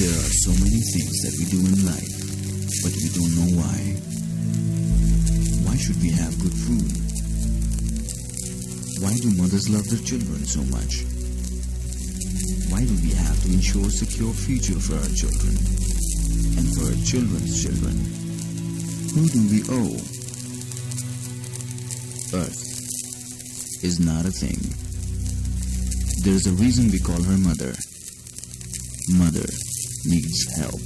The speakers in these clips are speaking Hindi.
There are so many things that we do in life, but we don't know why. Why should we have good food? Why do mothers love their children so much? Why do we have to ensure a secure future for our children and for our children's children? Who do we owe? Earth is not a thing. There is a reason we call her mother. Mother needs help.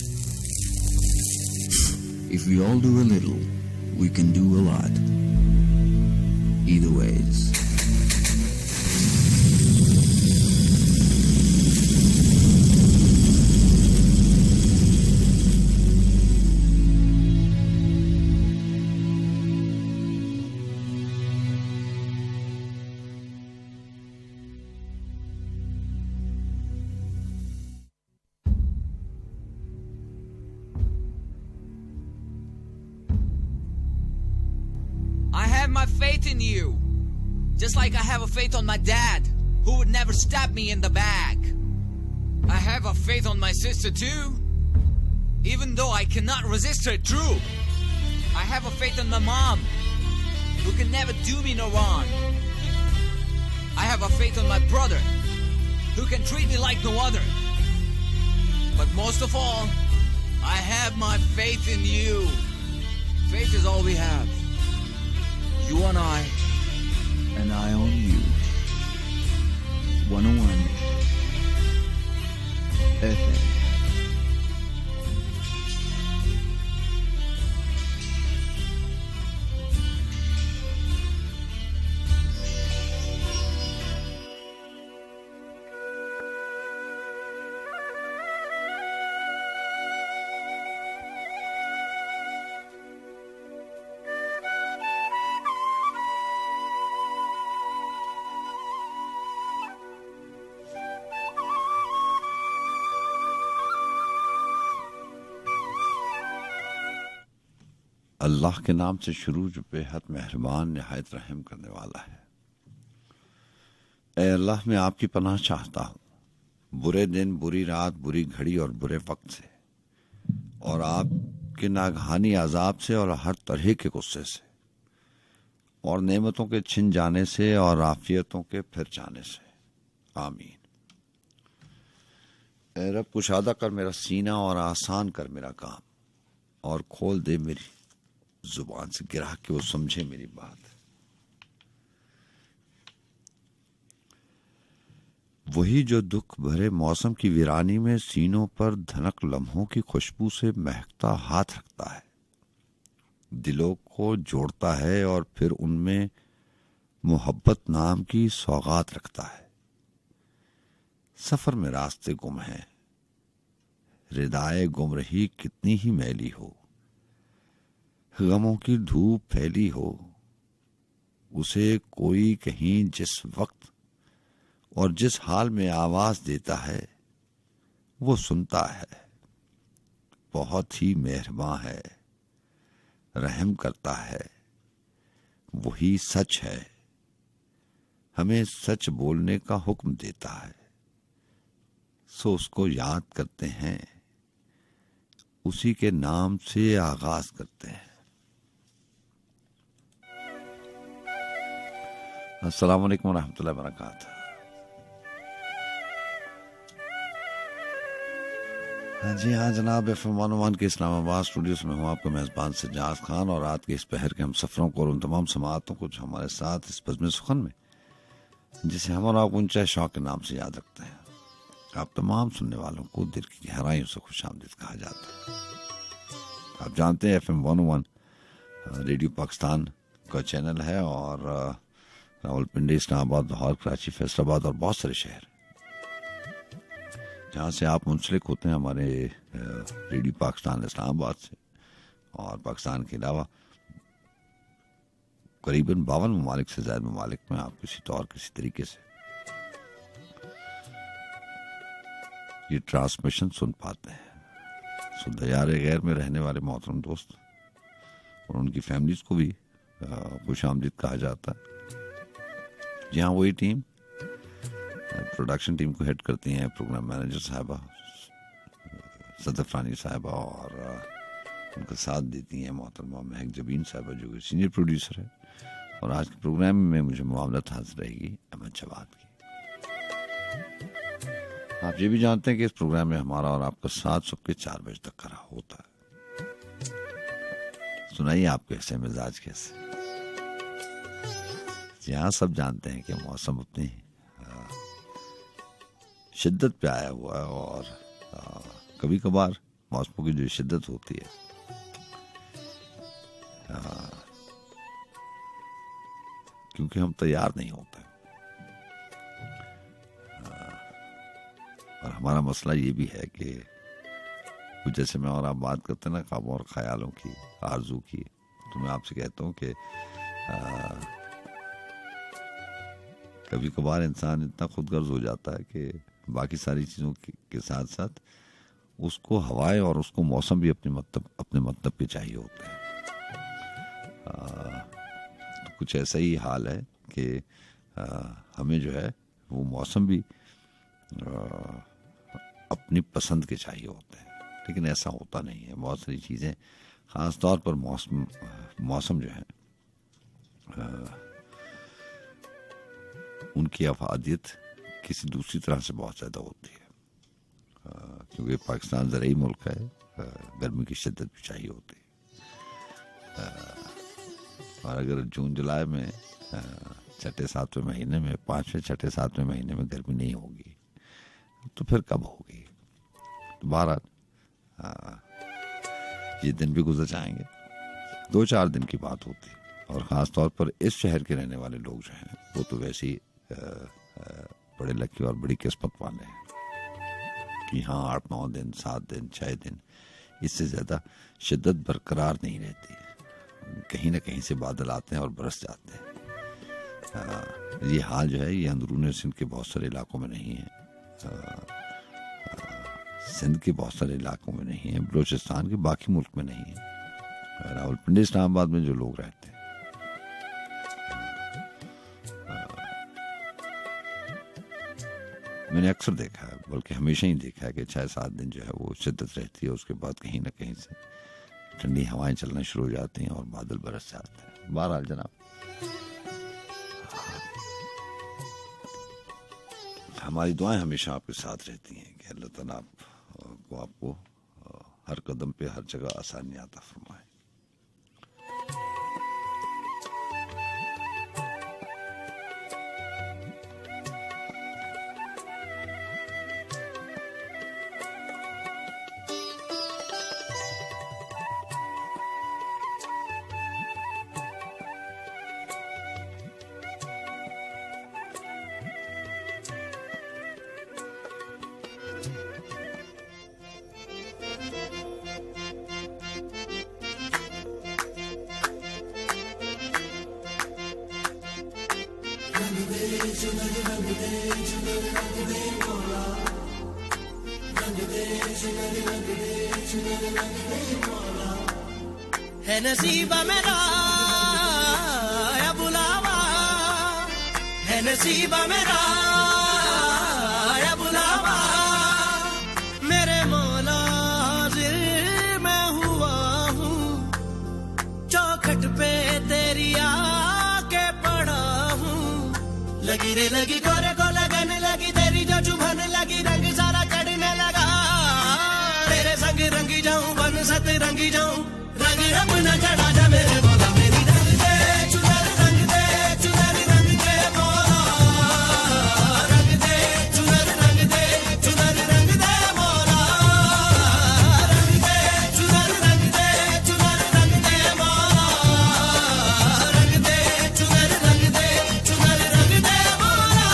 If we all do a little, we can do a lot. Either ways. Faith in you, just like I have a faith on my dad, who would never stab me in the back. I have a faith on my sister too, even though I cannot resist her truth. I have a faith on my mom, who can never do me no wrong. I have a faith on my brother, who can treat me like no other. But most of all, I have my faith in you. Faith is all we have. You and I on you. 101 FM. अल्लाह के नाम से शुरू जो बेहद मेहरबान निहायत रहम करने वाला है। ऐ अल्लाह, मैं आपकी पनाह चाहता हूँ बुरे दिन, बुरी रात, बुरी घड़ी और बुरे वक्त से, और आपके नागहानी अजाब से और हर तरह के गुस्से से, और नेमतों के छिन जाने से और आफियतों के फिर जाने से। आमीन। ऐ रब, कुशादा कर मेरा सीना और आसान कर मेरा काम, और खोल दे मेरी जुबान से गिरा के वो समझे मेरी बात। वही जो दुख भरे मौसम की वीरानी में सीनों पर धनक लम्हों की खुशबू से महकता हाथ रखता है, दिलों को जोड़ता है और फिर उनमें मोहब्बत नाम की सौगात रखता है। सफर में रास्ते गुम हैं, रिदाए गुमरही कितनी ही मैली हो, गमों की धूप फैली हो, उसे कोई कहीं जिस वक्त और जिस हाल में आवाज देता है वो सुनता है। बहुत ही मेहरबान है, रहम करता है, वही सच है, हमें सच बोलने का हुक्म देता है, सो उसको याद करते हैं, उसी के नाम से आगाज करते हैं। अस्सलाम वालेकुम रहमतुल्लाहि व बरकातहू। जी हाँ जनाब, FM 101 के इस्लामाबाद स्टूडियो में हूँ आपका मेज़बान सज्जाद खान, और रात के इस पहर के हम सफ़रों को और उन तमाम समातों को जो हमारे साथ इस बज़्म सुखन में, जिसे हम और आप ऊंचा शौक के नाम से याद रखते हैं, आप तमाम सुनने वालों को दिल की गहराइयों से खुशामदीद कहा जाता है। आप जानते हैं FM 101 रेडियो पाकिस्तान का चैनल है, और रावलपिंडी, इस्लामाबाद, लाहौर, कराची, फैसलाबाद और बहुत सारे शहर जहाँ से आप मुंसलिक होते हैं हमारे रेडियो पाकिस्तान इस्लामाबाद से, और पाकिस्तान के अलावा करीबन 52 ममालिक से ज़्यादा ममालिक में आप किसी तौर किसी तरीके से ये ट्रांसमिशन सुन पाते हैं। सो दयारे गैर में रहने वाले मोहतरम दोस्त और उनकी फैमिलीज को भी खुशामदीद कहा जाता है। जी हाँ, वही टीम प्रोडक्शन टीम को हेड करती हैं प्रोग्राम मैनेजर साहबा सतफरानी साहिबा और उनका साथ देती हैं मोहतरमा महक जबीन साहिबा जो कि सीनियर प्रोड्यूसर है। और आज के प्रोग्राम में मुझे मामलत हासिल रहेगी अहमद जवाद की। आप ये भी जानते हैं कि इस प्रोग्राम में हमारा और आपका साथ सुबह 4 बजे तक खड़ा होता है। सुनाइए आपके ऐसे मिजाज कैसे। यहाँ सब जानते हैं कि मौसम अपनी शिद्दत पे आया हुआ है और कभी कभार मौसमों की जो शिद्दत होती है क्योंकि हम तैयार नहीं होते और हमारा मसला ये भी है कि जैसे मैं और आप बात करते हैं ना ख्वाबों और ख्यालों की, आरजू की, तो मैं आपसे कहता हूँ कि कभी कभार इंसान इतना खुदगर्ज हो जाता है कि बाकी सारी चीज़ों के साथ साथ उसको हवाएं और उसको मौसम भी अपने मतलब पे चाहिए होते हैं। तो कुछ ऐसा ही हाल है कि हमें जो है वो मौसम भी अपनी पसंद के चाहिए होते हैं, लेकिन ऐसा होता नहीं है। बहुत सारी चीज़ें ख़ास तौर पर मौसम जो है उनकी अफादियत किसी दूसरी तरह से बहुत ज़्यादा होती है क्योंकि पाकिस्तान ज़रई मुल्क है, गर्मी की शिद्दत भी चाहिए होती है। और अगर जून जुलाई में 6-7वें महीने में 5वें 6-7वें महीने में गर्मी नहीं होगी तो फिर कब होगी। तो बहरहाल ये दिन भी गुजर जाएंगे, 2-4 दिन की बात होती है। और ख़ास तौर पर इस शहर के रहने वाले लोग जो हैं वो तो वैसे ही बड़े लकी और बड़ी किस्मत वाले हैं कि हाँ 8-9 दिन 7 दिन 6 दिन इससे ज़्यादा शिद्दत बरकरार नहीं रहती। कहीं ना कहीं से बादल आते हैं और बरस जाते हैं। ये हाल जो है ये अंदरूनी सिंध के बहुत सारे इलाकों में नहीं है, सिंध के बहुत सारे इलाकों में नहीं है, बलूचिस्तान के बाकी मुल्क में नहीं है, रावलपिंडी इस्लामाबाद में जो लोग रहते हैं। मैंने अक्सर देखा है, बल्कि हमेशा ही देखा है कि 6-7 दिन जो है वो शिद्दत रहती है, उसके बाद कहीं ना कहीं से ठंडी हवाएं चलना शुरू हो जाती हैं और बादल बरस जाते हैं। बहरहाल जनाब हमारी दुआएं हमेशा आपके साथ रहती हैं कि अल्लाह ताला आपको हर कदम पे हर जगह आसानी अता फरमाए। है नसीबा मेरा या बुलावा, है नसीबा मेरा या बुलावा, मेरे मौला हाजिर मैं हुआ हूँ, चौखट पे तेरी आके पड़ा हूँ। लगी रे लगी गोरे को लगन लगी, तेरी जो चुभन लगी, रंग सारा चढ़ने लगा। तेरे संग रंगी जाऊं, बन सत रंगी जाऊं, रंग रब न चढ़ा जा मेरे मौला। मेरी रंग दे चुनर, रंग दे चुनर, रंग दे मौला, रंग दे चुनर, रंग दे चुनर, रंग दे मौला, रंग दे चुनर, रंग दे चुनर, रंग दे मौला, रंग दे चुनर, रंग दे चुनर, रंग दे मौला।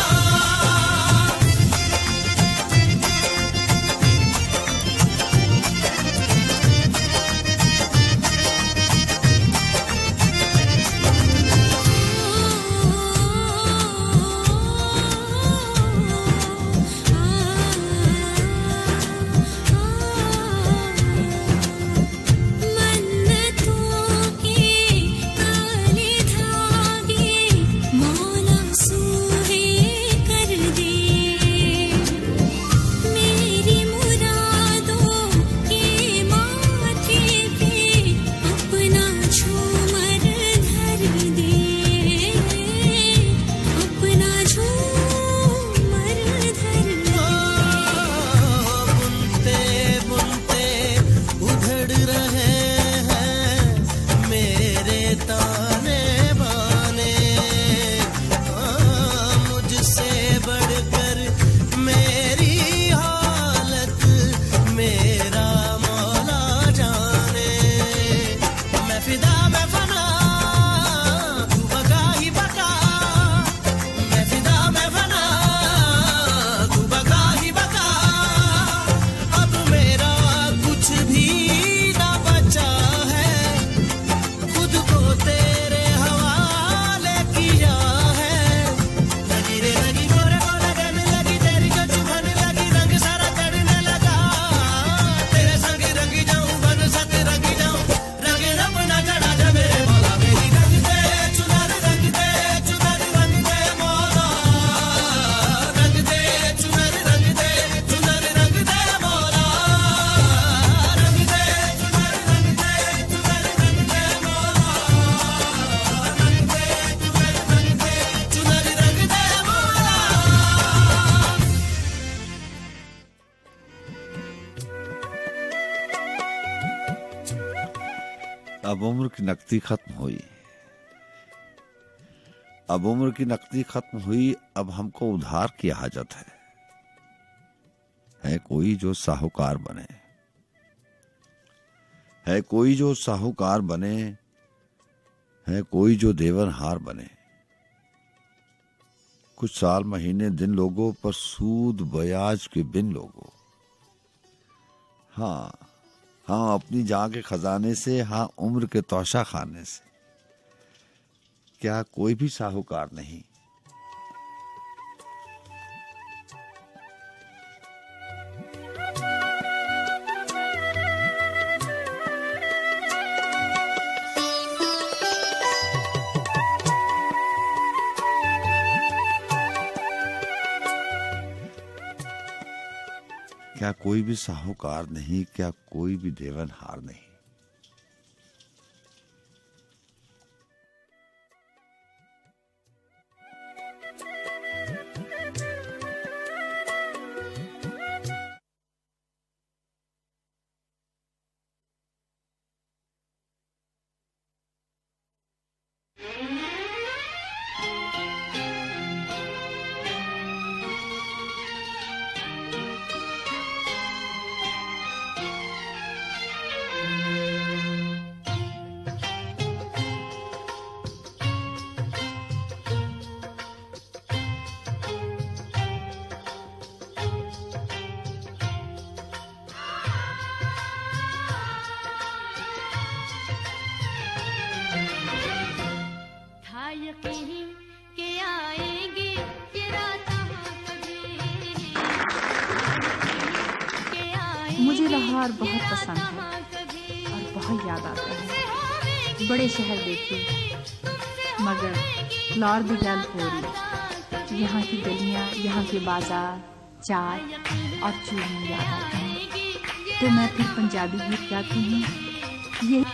अब उम्र की नकदी खत्म हुई, अब उम्र की नकदी खत्म हुई, अब हमको उधार की हाजत है कोई जो साहूकार बने, है कोई जो साहूकार बने, है कोई जो देवनहार बने। कुछ साल महीने दिन लोगों पर सूद ब्याज के बिन लोगों। हाँ हाँ, अपनी जान के खजाने से, हाँ उम्र के तौशा खाने से। क्या कोई भी साहूकार नहीं। क्या कोई भी साहूकार नहीं, क्या कोई भी देवनहार नहीं। मुझे लाहौर बहुत पसंद है और बहुत याद आता है। बड़े शहर देखे मगर लाहौर भी गल हो रही। यहाँ की गलियाँ, यहाँ के बाजार, चाय और चूरन याद आते हैं। तो मैं फिर पंजाबी गीत गाती हूँ। ये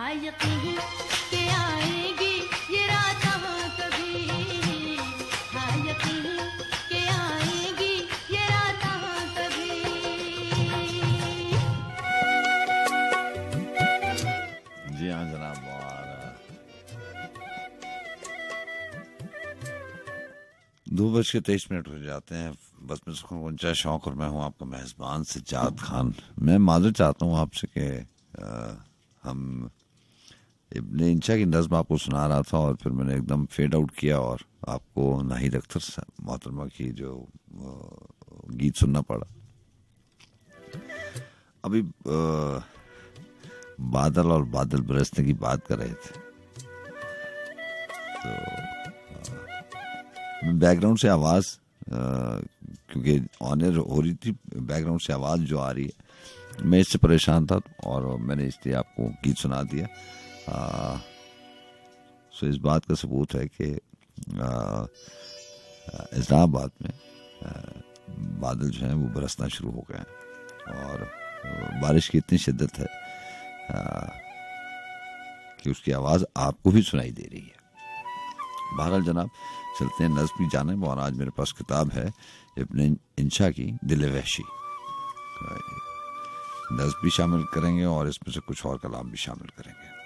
हाँ यकीन के आएगी ये रात हाँ कभी, हाँ यकीन के आएगी ये रात हाँ कभी। जी हाँ जनाब। और 2:23 हो जाते हैं। बस में सुकून गुंजा शौक और मैं हूँ आपका मेज़बान सज्जाद खान। मैं माजूर चाहता हूँ आपसे कि हम इब्ने इंशा की नज़्म आपको सुना रहा था और फिर मैंने एकदम फेड आउट किया और आपको नाहिद अख्तर मोहतरमा की जो गीत सुनना पड़ा। अभी बादल और बादल बरसने की बात कर रहे थे तो बैकग्राउंड से आवाज़ क्योंकि ऑनर हो रही थी, बैकग्राउंड से आवाज़ जो आ रही है मैं इससे परेशान था और मैंने इसलिए आपको गीत सुना दिया। सो इस बात का सबूत है कि इस्लामाबाद में बादल जो हैं वो बरसना शुरू हो गए हैं और बारिश की इतनी शिद्दत है कि उसकी आवाज़ आपको भी सुनाई दे रही है। बहरहाल जनाब चलते हैं नज़्म की जानिब और आज मेरे पास किताब है इब्ने इंशा की दिल वहशी। नज़्म भी शामिल करेंगे और इसमें से कुछ और कलाम भी शामिल करेंगे।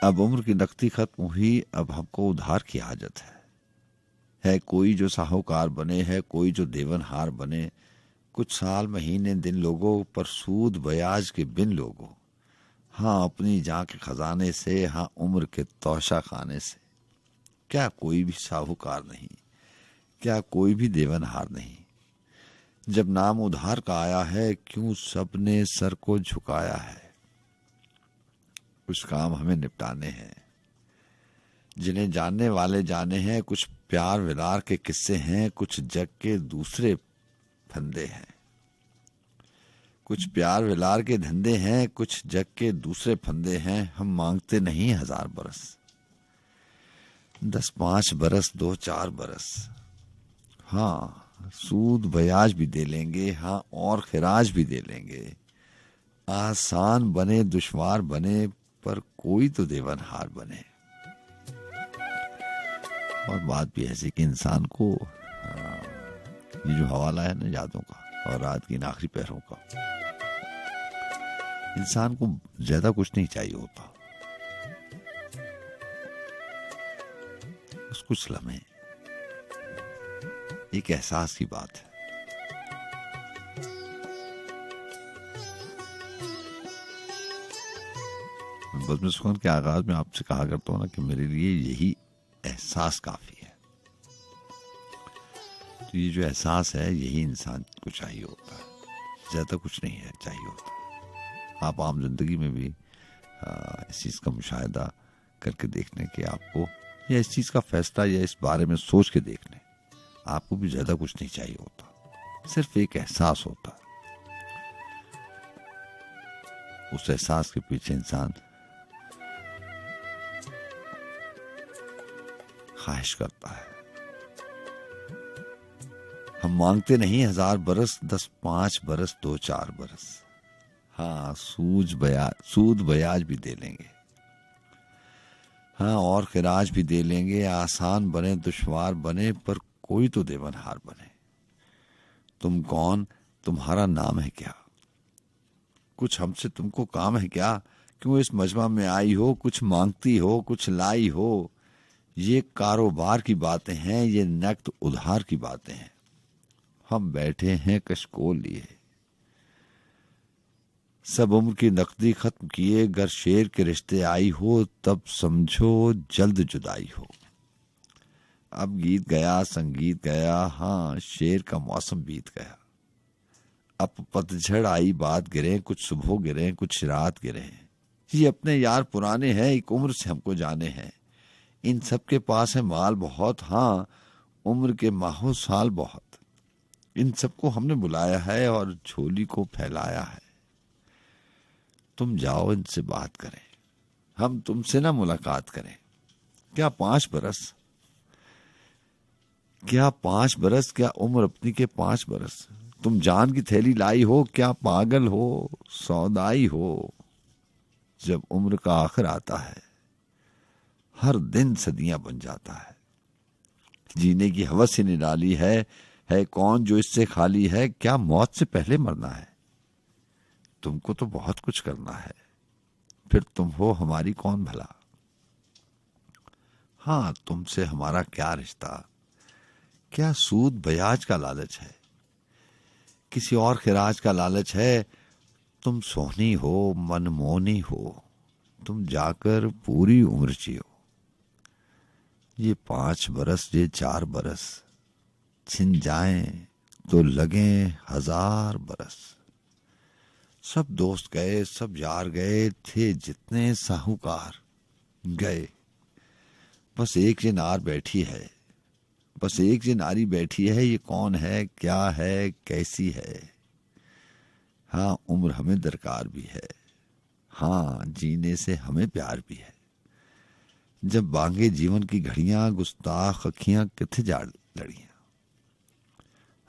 अब उम्र की नकदी खत्म हुई, अब हमको उधार की हाजत है कोई जो साहूकार बने, है कोई जो देवनहार बने। कुछ साल महीने दिन लोगों पर सूद ब्याज के बिन लोगों। हाँ अपनी जान के खजाने से, हाँ उम्र के तौशा खाने से। क्या कोई भी साहूकार नहीं, क्या कोई भी देवनहार नहीं। जब नाम उधार का आया है, क्यों सबने सर को झुकाया है। कुछ काम हमें निपटाने हैं जिन्हें जानने वाले जाने हैं। कुछ प्यार विलार के किस्से हैं, कुछ जग के दूसरे फंदे हैं। कुछ प्यार विलार के धंधे हैं, कुछ जग के दूसरे फंदे हैं। हम मांगते नहीं 1000 बरस, 10-5 बरस, 2-4 बरस। हाँ सूद ब्याज भी दे लेंगे, हाँ और खिराज भी दे लेंगे। आसान बने दुश्वार बने, पर कोई तो देवनहार बने। और बात भी ऐसी कि इंसान को ये जो हवाला है ना यादों का और रात की इन आखिरी पहरों का, इंसान को ज्यादा कुछ नहीं चाहिए होता। बस कुछ लम्हे, एक एहसास की बात है। बस मैं सुकून के आगाज में आपसे कहा करता हूँ ना कि मेरे लिए यही एहसास काफी है। तो ये जो एहसास है यही इंसान को चाहिए होता है, ज्यादा कुछ नहीं है चाहिए होता। आप आम जिंदगी में भी इस चीज का मुशाहिदा करके देख लें कि आपको, या इस चीज का फैसला या इस बारे में सोच के देख लें, आपको भी ज्यादा कुछ नहीं चाहिए होता, सिर्फ एक एहसास होता है। उस एहसास के पीछे इंसान ख्वाहिश करता है। हम मांगते नहीं 1000 बरस, 10-5 बरस, 2-4 बरस। हाँ सूद ब्याज भी दे लेंगे, हाँ और खिराज भी दे लेंगे। आसान बने दुश्वार बने, पर कोई तो देवनहार बने। तुम कौन, तुम्हारा नाम है क्या, कुछ हमसे तुमको काम है क्या। क्यों इस मजमा में आई हो, कुछ मांगती हो, कुछ लाई हो। ये कारोबार की बातें हैं, ये नकद उधार की बातें हैं। हम बैठे हैं कशकोल लिए, सब उम्र की नकदी खत्म किए। गर शेर के रिश्ते आई हो, तब समझो जल्द जुदाई हो। अब गीत गया संगीत गया, हाँ शेर का मौसम बीत गया। अब पतझड़ आई बात गिरे, कुछ सुबह गिरे, कुछ रात गिरे। ये अपने यार पुराने हैं, एक उम्र से हमको जाने हैं। इन सब के पास है माल बहुत, हाँ उम्र के माहो साल बहुत। इन सबको हमने बुलाया है और झोली को फैलाया है। तुम जाओ इनसे बात करें, हम तुमसे ना मुलाकात करें। क्या 5 बरस, क्या 5 बरस, क्या उम्र अपनी के 5 बरस। तुम जान की थैली लाई हो, क्या पागल हो, सौदाई हो। जब उम्र का आखिर आता है, हर दिन सदियां बन जाता है। जीने की हवस ही निराली है कौन जो इससे खाली है। क्या मौत से पहले मरना है? तुमको तो बहुत कुछ करना है, फिर तुम हो हमारी कौन भला। हाँ, तुमसे हमारा क्या रिश्ता, क्या सूद ब्याज का लालच है, किसी और खिराज का लालच है। तुम सोहनी हो, मनमोहनी हो, तुम जाकर पूरी उम्र जियो। ये 5 बरस, ये 4 बरस छिन जाएं तो लगे 1000 बरस। सब दोस्त गए, सब यार गए, थे जितने साहूकार गए। बस एक ये नार बैठी है, बस एक ये नारी बैठी है। ये कौन है, क्या है, कैसी है। हाँ, उम्र हमें दरकार भी है, हाँ जीने से हमें प्यार भी है। जब बांगे जीवन की घड़ियां, गुस्ताख अखियां किथे जा लड़ियां।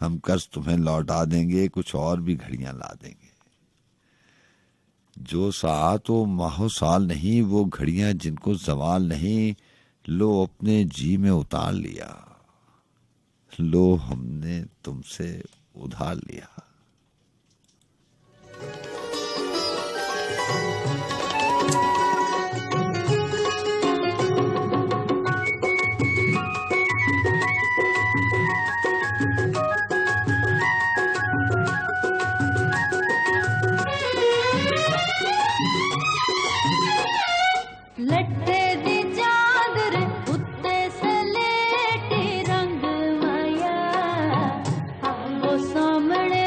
हम कर्ज तुम्हें लौटा देंगे, कुछ और भी घड़ियां ला देंगे। जो साथ वो माहो साल नहीं, वो घड़ियां जिनको जवाल नहीं। लो अपने जी में उतार लिया, लो हमने तुमसे उधार लिया। लट्ठे दी चादर उत्ते सलेटी रंग माया, वो सामने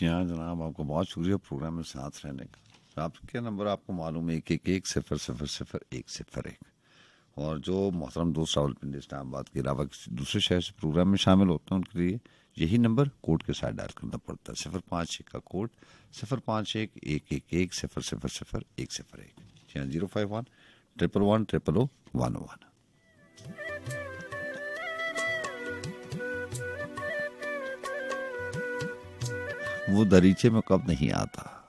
जी हाँ जनाब, आपका बहुत शुक्रिया प्रोग्राम में साथ रहने का। आपका नंबर आपको मालूम है 111000101। और जो मोहतरम दोस्त रावलपिंडी इस्लामाबाद के अलावा किसी दूसरे शहर से प्रोग्राम में शामिल होते हैं उनके लिए यही नंबर कोड के साथ डायल करना पड़ता है। 051 का कोड 0511110000101। जी हाँ 051111111। वो दरीचे में कब नहीं आता,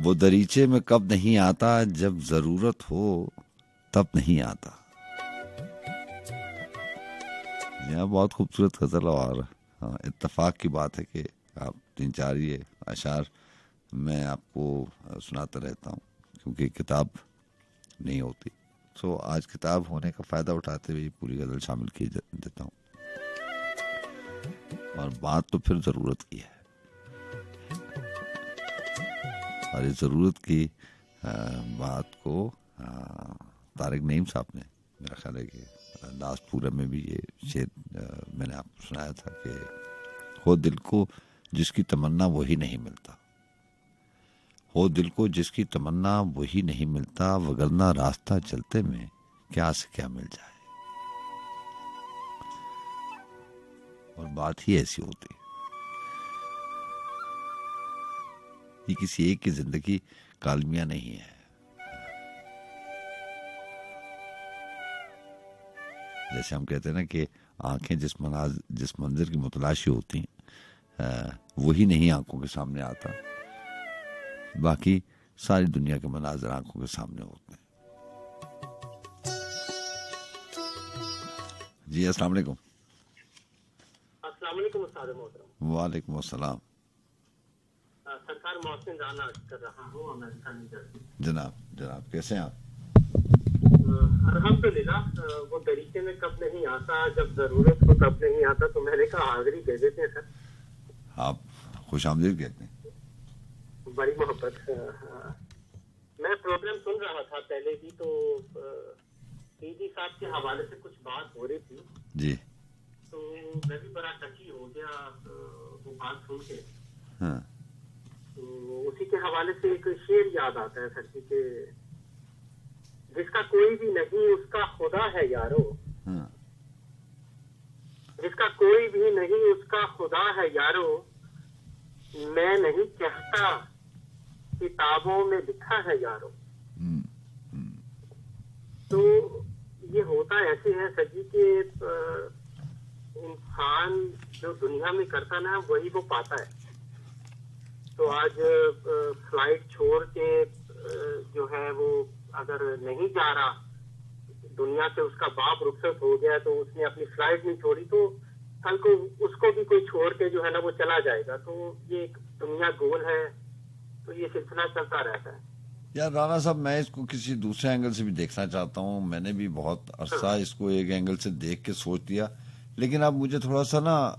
वो दरीचे में कब नहीं आता, जब जरूरत हो तब नहीं आता। यह बहुत खूबसूरत गजल और इत्तेफाक की बात है कि आप 3-4 ये अशार मैं आपको सुनाता रहता हूँ क्योंकि किताब नहीं होती। सो आज किताब होने का फ़ायदा उठाते हुए पूरी गजल शामिल की देता हूँ। और बात तो फिर ज़रूरत की है, और इस ज़रूरत की बात को तारिक नईम साहब ने, मेरा ख्याल है कि लास्ट पूरा में भी ये शेर मैंने आपको सुनाया था कि हो दिल को जिसकी तमन्ना वही नहीं मिलता, हो दिल को जिसकी तमन्ना वही नहीं मिलता, वगरना रास्ता चलते में क्या से क्या मिल जाए। और बात ही ऐसी होती है, ये किसी एक की जिंदगी कालमिया नहीं है। जैसे हम कहते हैं ना कि आंखें जिस मंजर की मुतलाशी होती हैं वही नहीं आंखों के सामने आता, बाकी सारी दुनिया के मनाजर आंखों के सामने होते हैं। जी अस्सलाम वालेकुम। वालेकुम अस्सलाम। सरकार मोहसिन राना कर रहा हूँ अमेरिका न्यू जर्सी। जनाब कैसे हैं आप? अल्हम्दुलिल्लाह। वो तरीके में कब नहीं आता, जब जरूरत हो तब नहीं आता, तो मैंने कहा हाजिरी दे देते हैं सर। आप खुश आमदीद कहते हैं। बड़ी मोहब्बत। मैं प्रोग्राम सुन रहा था पहले भी, तो पीजी साहब के हवाले से कुछ बात हो रही थी जी, तो मैं भी बड़ा टची हो गया वो बात सुन के। हाँ। तो उसी के हवाले से एक शेर याद आता है सर जी के, जिसका कोई भी नहीं उसका खुदा है यारो, हाँ। जिसका कोई भी नहीं उसका खुदा है यारो, मैं नहीं कहता किताबों में लिखा है यारो। तो ये होता ऐसे है सर जी के इंसान जो दुनिया में करता ना वही वो पाता है। तो आज फ्लाइट छोड़ के जो है वो अगर नहीं जा रहा, दुनिया से उसका बाप रुखसत हो गया, तो उसने अपनी फ्लाइट नहीं छोड़ी, तो कल को उसको भी कोई छोड़ के जो है ना वो चला जाएगा। तो ये एक दुनिया गोल है, तो ये सिलसिला चलता रहता है। यार राणा साहब, मैं इसको किसी दूसरे एंगल से भी देखना चाहता हूँ। मैंने भी बहुत अरसा इसको एक एंगल से देख के सोच दिया, लेकिन अब मुझे थोड़ा सा ना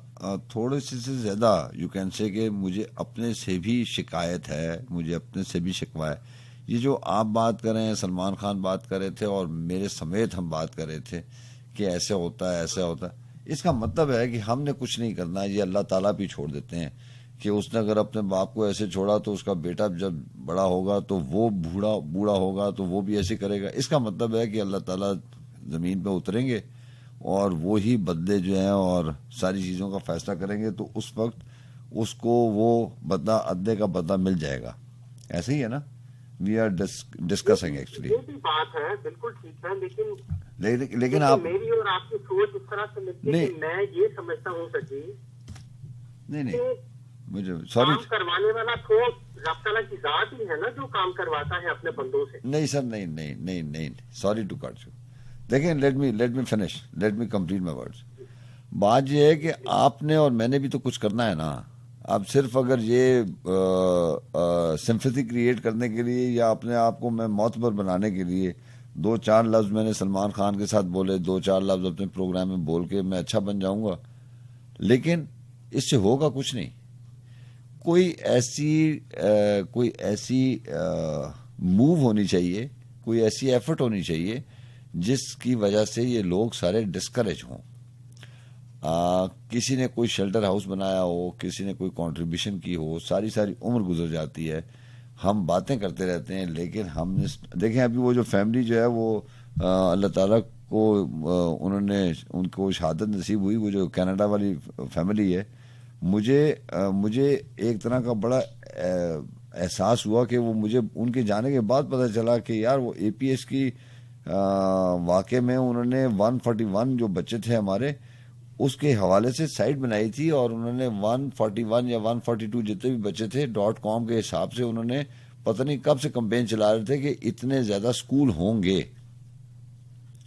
थोड़े से ज्यादा यू कैन से कि मुझे अपने से भी शिकायत है, मुझे अपने से भी शिकवा है। ये जो आप बात कर रहे हैं, सलमान खान बात कर रहे थे और मेरे समेत हम बात कर रहे थे कि ऐसे होता है ऐसे होता है, इसका मतलब है कि हमने कुछ नहीं करना, ये अल्लाह ताला भी छोड़ देते हैं कि उसने अगर अपने बाप को ऐसे छोड़ा तो उसका बेटा जब बड़ा होगा तो वो बूढ़ा होगा तो वो भी ऐसे करेगा। इसका मतलब है कि अल्लाह ताला जमीन पे उतरेंगे और वो ही बदले जो हैं और सारी चीजों का फैसला करेंगे, तो उस वक्त उसको वो बदला अद्दे का बदला मिल जाएगा। ऐसे ही है ना, वी आर डिस्कसिंग एक्चुअली। ये भी बात है, बिल्कुल ठीक है, लेकिन आप मेरी और आपकी सोच इस तरह से मिलती है कि मैं ये समझता हूँ सर जी, नहीं मुझे सॉरी, काम करवाने वाला तो रब ताला की जात ही है ना जो काम करवाता है अपने बंदों से। नहीं सर, नहीं, सॉरी टू कट यू। देखिए, let me finish, let me complete my words. बात ये है कि आपने और मैंने भी तो कुछ करना है ना। अब सिर्फ अगर ये सिंपैथी क्रिएट करने के लिए या अपने आप को मैं मौतबर बनाने के लिए 2-4 लफ्ज मैंने सलमान खान के साथ बोले, 2-4 लफ्ज अपने प्रोग्राम में बोल के मैं अच्छा बन जाऊंगा, लेकिन इससे होगा कुछ नहीं। कोई ऐसी मूव होनी चाहिए, कोई ऐसी एफर्ट होनी चाहिए जिसकी वजह से ये लोग सारे डिस्करेज हों। किसी ने कोई शेल्टर हाउस बनाया हो, किसी ने कोई कंट्रीब्यूशन की हो, सारी उम्र गुजर जाती है, हम बातें करते रहते हैं। लेकिन हमने देखें अभी वो जो फैमिली जो है वो अल्लाह ताला को उनको शहादत नसीब हुई, वो जो कनाडा वाली फैमिली है, मुझे एक तरह का बड़ा एहसास हुआ कि वो मुझे उनके जाने के बाद पता चला कि यार वो एपीएस की वाकई में उन्होंने 141 जो बच्चे थे हमारे, उसके हवाले से साइट बनाई थी और उन्होंने 141 या 142 जितने भी बच्चे थे .com के हिसाब से उन्होंने पता नहीं कब से कंपेन चला रहे थे कि इतने ज्यादा स्कूल होंगे।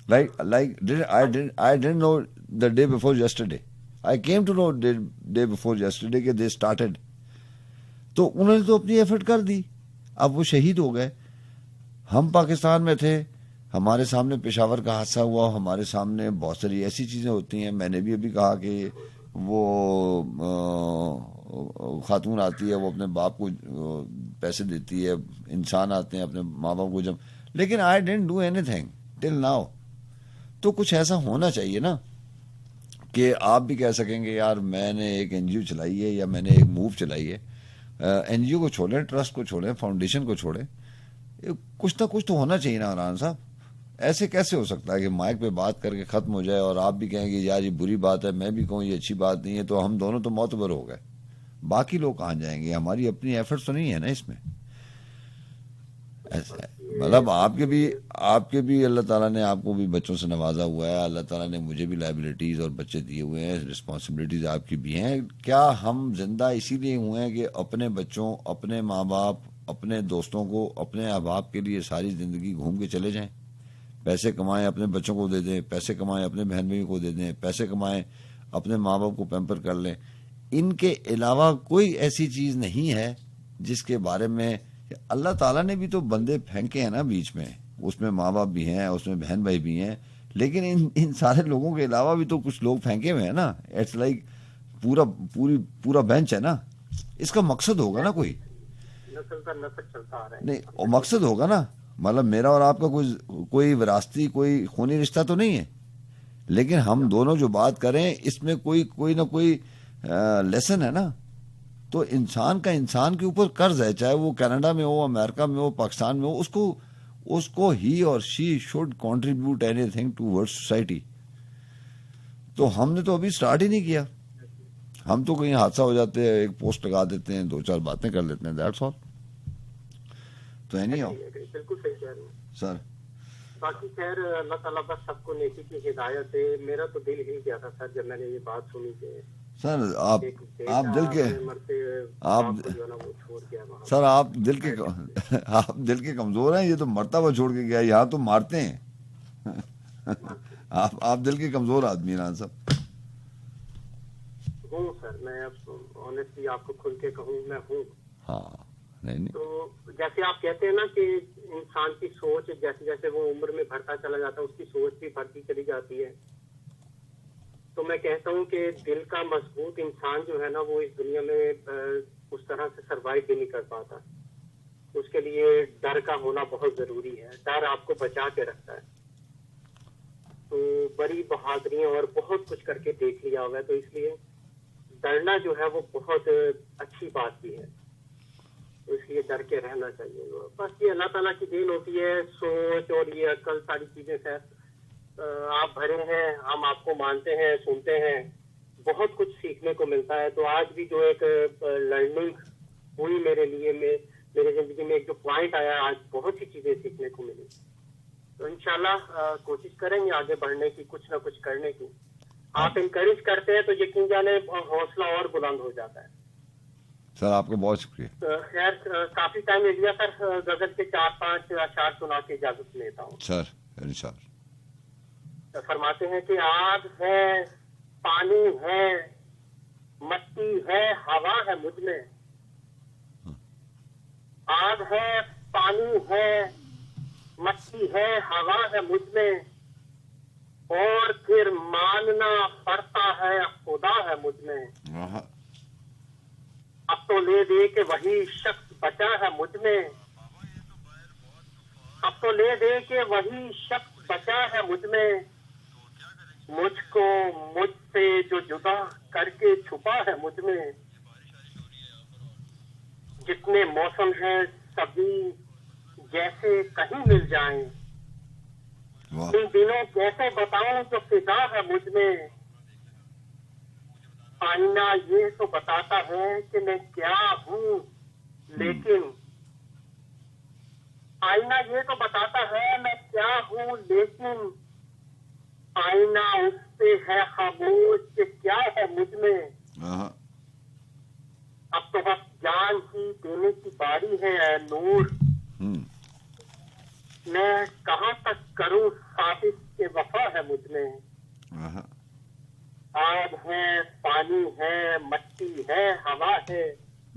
Like I didn't know the day before yesterday. I came to know the day before yesterday कि they started. तो उन्होंने तो अपनी एफर्ट कर दी, अब वो शहीद हो गए। हम पाकिस्तान में थे, हमारे सामने पेशावर का हादसा हुआ, हमारे सामने बहुत सारी ऐसी चीजें होती हैं। मैंने भी अभी कहा कि वो खातून आती है, वो अपने बाप को पैसे देती है, इंसान आते हैं अपने माँ बाप को जब, लेकिन I didn't do anything till now. तो कुछ ऐसा होना चाहिए ना कि आप भी कह सकेंगे यार मैंने एक एनजीओ चलाई है या मैंने एक मूव चलाई है। एनजीओ को छोड़ें, ट्रस्ट को छोड़ें, फाउंडेशन को छोड़ें, कुछ ना कुछ तो होना चाहिए ना इमरान साहब। ऐसे कैसे हो सकता है कि माइक पे बात करके खत्म हो जाए और आप भी कहेंगे यार ये बुरी बात है, मैं भी कहूँ ये अच्छी बात नहीं है, तो हम दोनों तो मोतबर हो गए, बाकी लोग कहाँ जाएंगे? हमारी अपनी एफर्ट्स तो नहीं है ना इसमें। ऐसा है, मतलब आपके भी अल्लाह ताला ने आपको भी बच्चों से नवाजा हुआ है, अल्लाह ताला ने मुझे भी लायबिलिटीज और बच्चे दिए हुए हैं, रिस्पॉन्सिबिलिटीज आपकी भी हैं। क्या हम जिंदा इसीलिए हुए हैं कि अपने बच्चों, अपने माँ बाप, अपने दोस्तों को, अपने अहबाब के लिए सारी जिंदगी घूम के चले जाएं? पैसे कमाएं, अपने बच्चों को दे दें, पैसे कमाएं, अपने बहन भाई को दे दें, पैसे कमाएं, अपने माँ बाप को पैम्पर कर लें। इनके अलावा कोई ऐसी चीज नहीं है जिसके बारे में अल्लाह ताला ने भी तो बंदे फेंके हैं ना बीच में, उसमें माँ बाप भी हैं, उसमें बहन भाई भी हैं, लेकिन इन सारे लोगों के अलावा भी तो कुछ लोग फेंके हुए हैं ना। इट्स लाइक पूरा बेंच है ना। इसका मकसद होगा ना, कोई चलता आ रहा है नहीं, और मकसद होगा ना, मतलब मेरा और आपका कोई विरासती, कोई खूनी रिश्ता तो नहीं है, लेकिन हम दोनों जो बात करें इसमें कोई ना कोई लेसन है ना। तो इंसान का इंसान के ऊपर कर्ज है, चाहे वो कनाडा में हो, अमेरिका में हो, पाकिस्तान में हो, उसको ही और she should contribute anything towards society. तो हमने तो अभी स्टार्ट ही नहीं किया, हम तो कहीं हादसा हो जाते हैं, एक पोस्ट लगा देते हैं, 2-4 बातें कर लेते हैं, दैट्स ऑल। तो है नहीं हो बिल्कुल सही कह रहे हैं सर। बाकी खैर अल्लाह ताला बस सबको नेकी की हिदायत दे। मेरा तो दिल हिल गया था सर जब मैंने ये बात सुनी कि सर आप दिल के सर आप दिल के कमजोर हैं। ये तो मरता हुआ छोड़ के गया, यहाँ तो मारते हैं। आप दिल के कमजोर आदमी हैं साहब। हूँ सर, मैं अब ऑनेस्टली आपको खुल के कहूँ, मैं हूँ। हाँ नहीं। तो जैसे आप कहते हैं ना कि इंसान की सोच जैसे जैसे वो उम्र में बढ़ता चला जाता है, उसकी सोच भी बढ़ती चली जाती है। तो मैं कहता हूँ कि दिल का मजबूत इंसान जो है ना, वो इस दुनिया में उस तरह से सरवाइव भी नहीं कर पाता। उसके लिए डर का होना बहुत जरूरी है। डर आपको बचा के रखता है। तो बड़ी बहादुरियां और बहुत कुछ करके देख लिया हुआ है, तो इसलिए डरना जो है वो बहुत अच्छी बात भी है। तो इसलिए डर के रहना चाहिए। बस ये अल्लाह ताला की देन होती है, सोच और ये अकल, सारी चीजें सर आप भरे हैं, हम आपको मानते हैं, सुनते हैं, बहुत कुछ सीखने को मिलता है। तो आज भी जो एक लर्निंग हुई मेरे लिए, मेरे जिंदगी में एक जो पॉइंट आया, आज बहुत सी चीजें सीखने को मिली। तो इंशाल्लाह कोशिश करेंगे आगे बढ़ने की, कुछ ना कुछ करने की। आप इनकरेज करते हैं तो यकीन जाने हौसला और बुलंद हो जाता है। सर आपका बहुत शुक्रिया। खैर काफी टाइम ले लिया सर, गजल के 4-5 अशार सुना के इजाजत लेता हूँ सर। इंशाल्लाह फरमाते हैं कि आग है, पानी है, मट्टी है, हवा है मुझ में। आग है, पानी है, मट्टी है, हवा है मुझ में, और फिर मानना पड़ता है खुदा है मुझ में। अब तो ले दे के वही शख्स बचा है मुझ में, अब तो ले दे के वही शख्स बचा है मुझ में, मुझको मुझसे जो जुदा करके छुपा है मुझ में, जितने मौसम हैं सभी जैसे कहीं मिल जाएं, वाह इन दिनों कैसे बताऊं जो फिजा है मुझ में। आईना ये तो बताता है कि मैं क्या हूँ, लेकिन आईना ये तो बताता है मैं क्या हूँ, लेकिन आईना उससे है खामोश कि क्या है मुझ में। आहा, अब तो बस जान ही देने की बारी है ऐ नूर। हम्म, मैं कहाँ तक करूँ साबित के वफा है मुझ में। आहा, आग है, पानी है, मिट्टी है, हवा है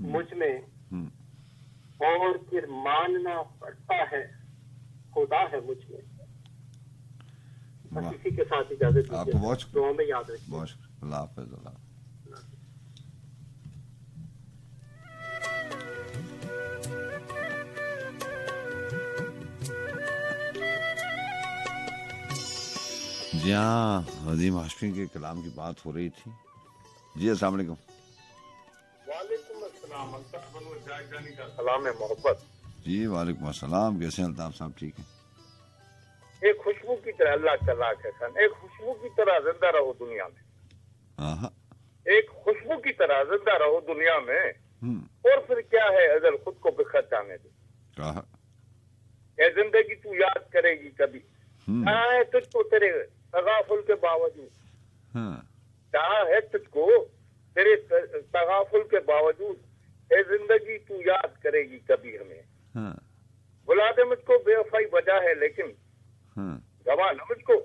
मुझ में, हम्म, और फिर मानना पड़ता है खुदा है मुझ में। वाह, बस इसी के साथ इजाजत आपको दीजिए। बहुत शुक्रिया। दुआ में याद रखिए। बहुत शुक्रिया। अल्लाह हाफिज, अल्लाह हाफिज। जी हाँ, नदीम हाशमी के कलाम की बात हो रही थी। जी अस्सलाम वालेकुम। वालेकुम अस्सलाम। अल्ताफ बनवर जागदानी का सलाम है मोहब्बत। जी वालेकुम अस्सलाम, कैसे हैं अल्ताफ साहब? ठीक है। एक खुशबू की तरह अल्लाह का लाख है सन, एक खुशबू की तरह जिंदा रहो दुनिया में, आहा, एक खुशबू की तरह जिंदा रहो दुनिया में। हम्म, और फिर क्या है अगर खुद को बिखर जाने दो। आहा, ये जिंदगी तू याद करेगी कभी। हम्म, कहाँ है तुझको तेरे तगाफुल के बावजूद, हाँ, कहाँ है तुझको तेरे तगाफुल के बावजूद, ये जिंदगी तू याद करेगी कभी हमें। हाँ, बुला दे मुझको, बेवफाई वजह है लेकिन हाँ, गवा न मुझको,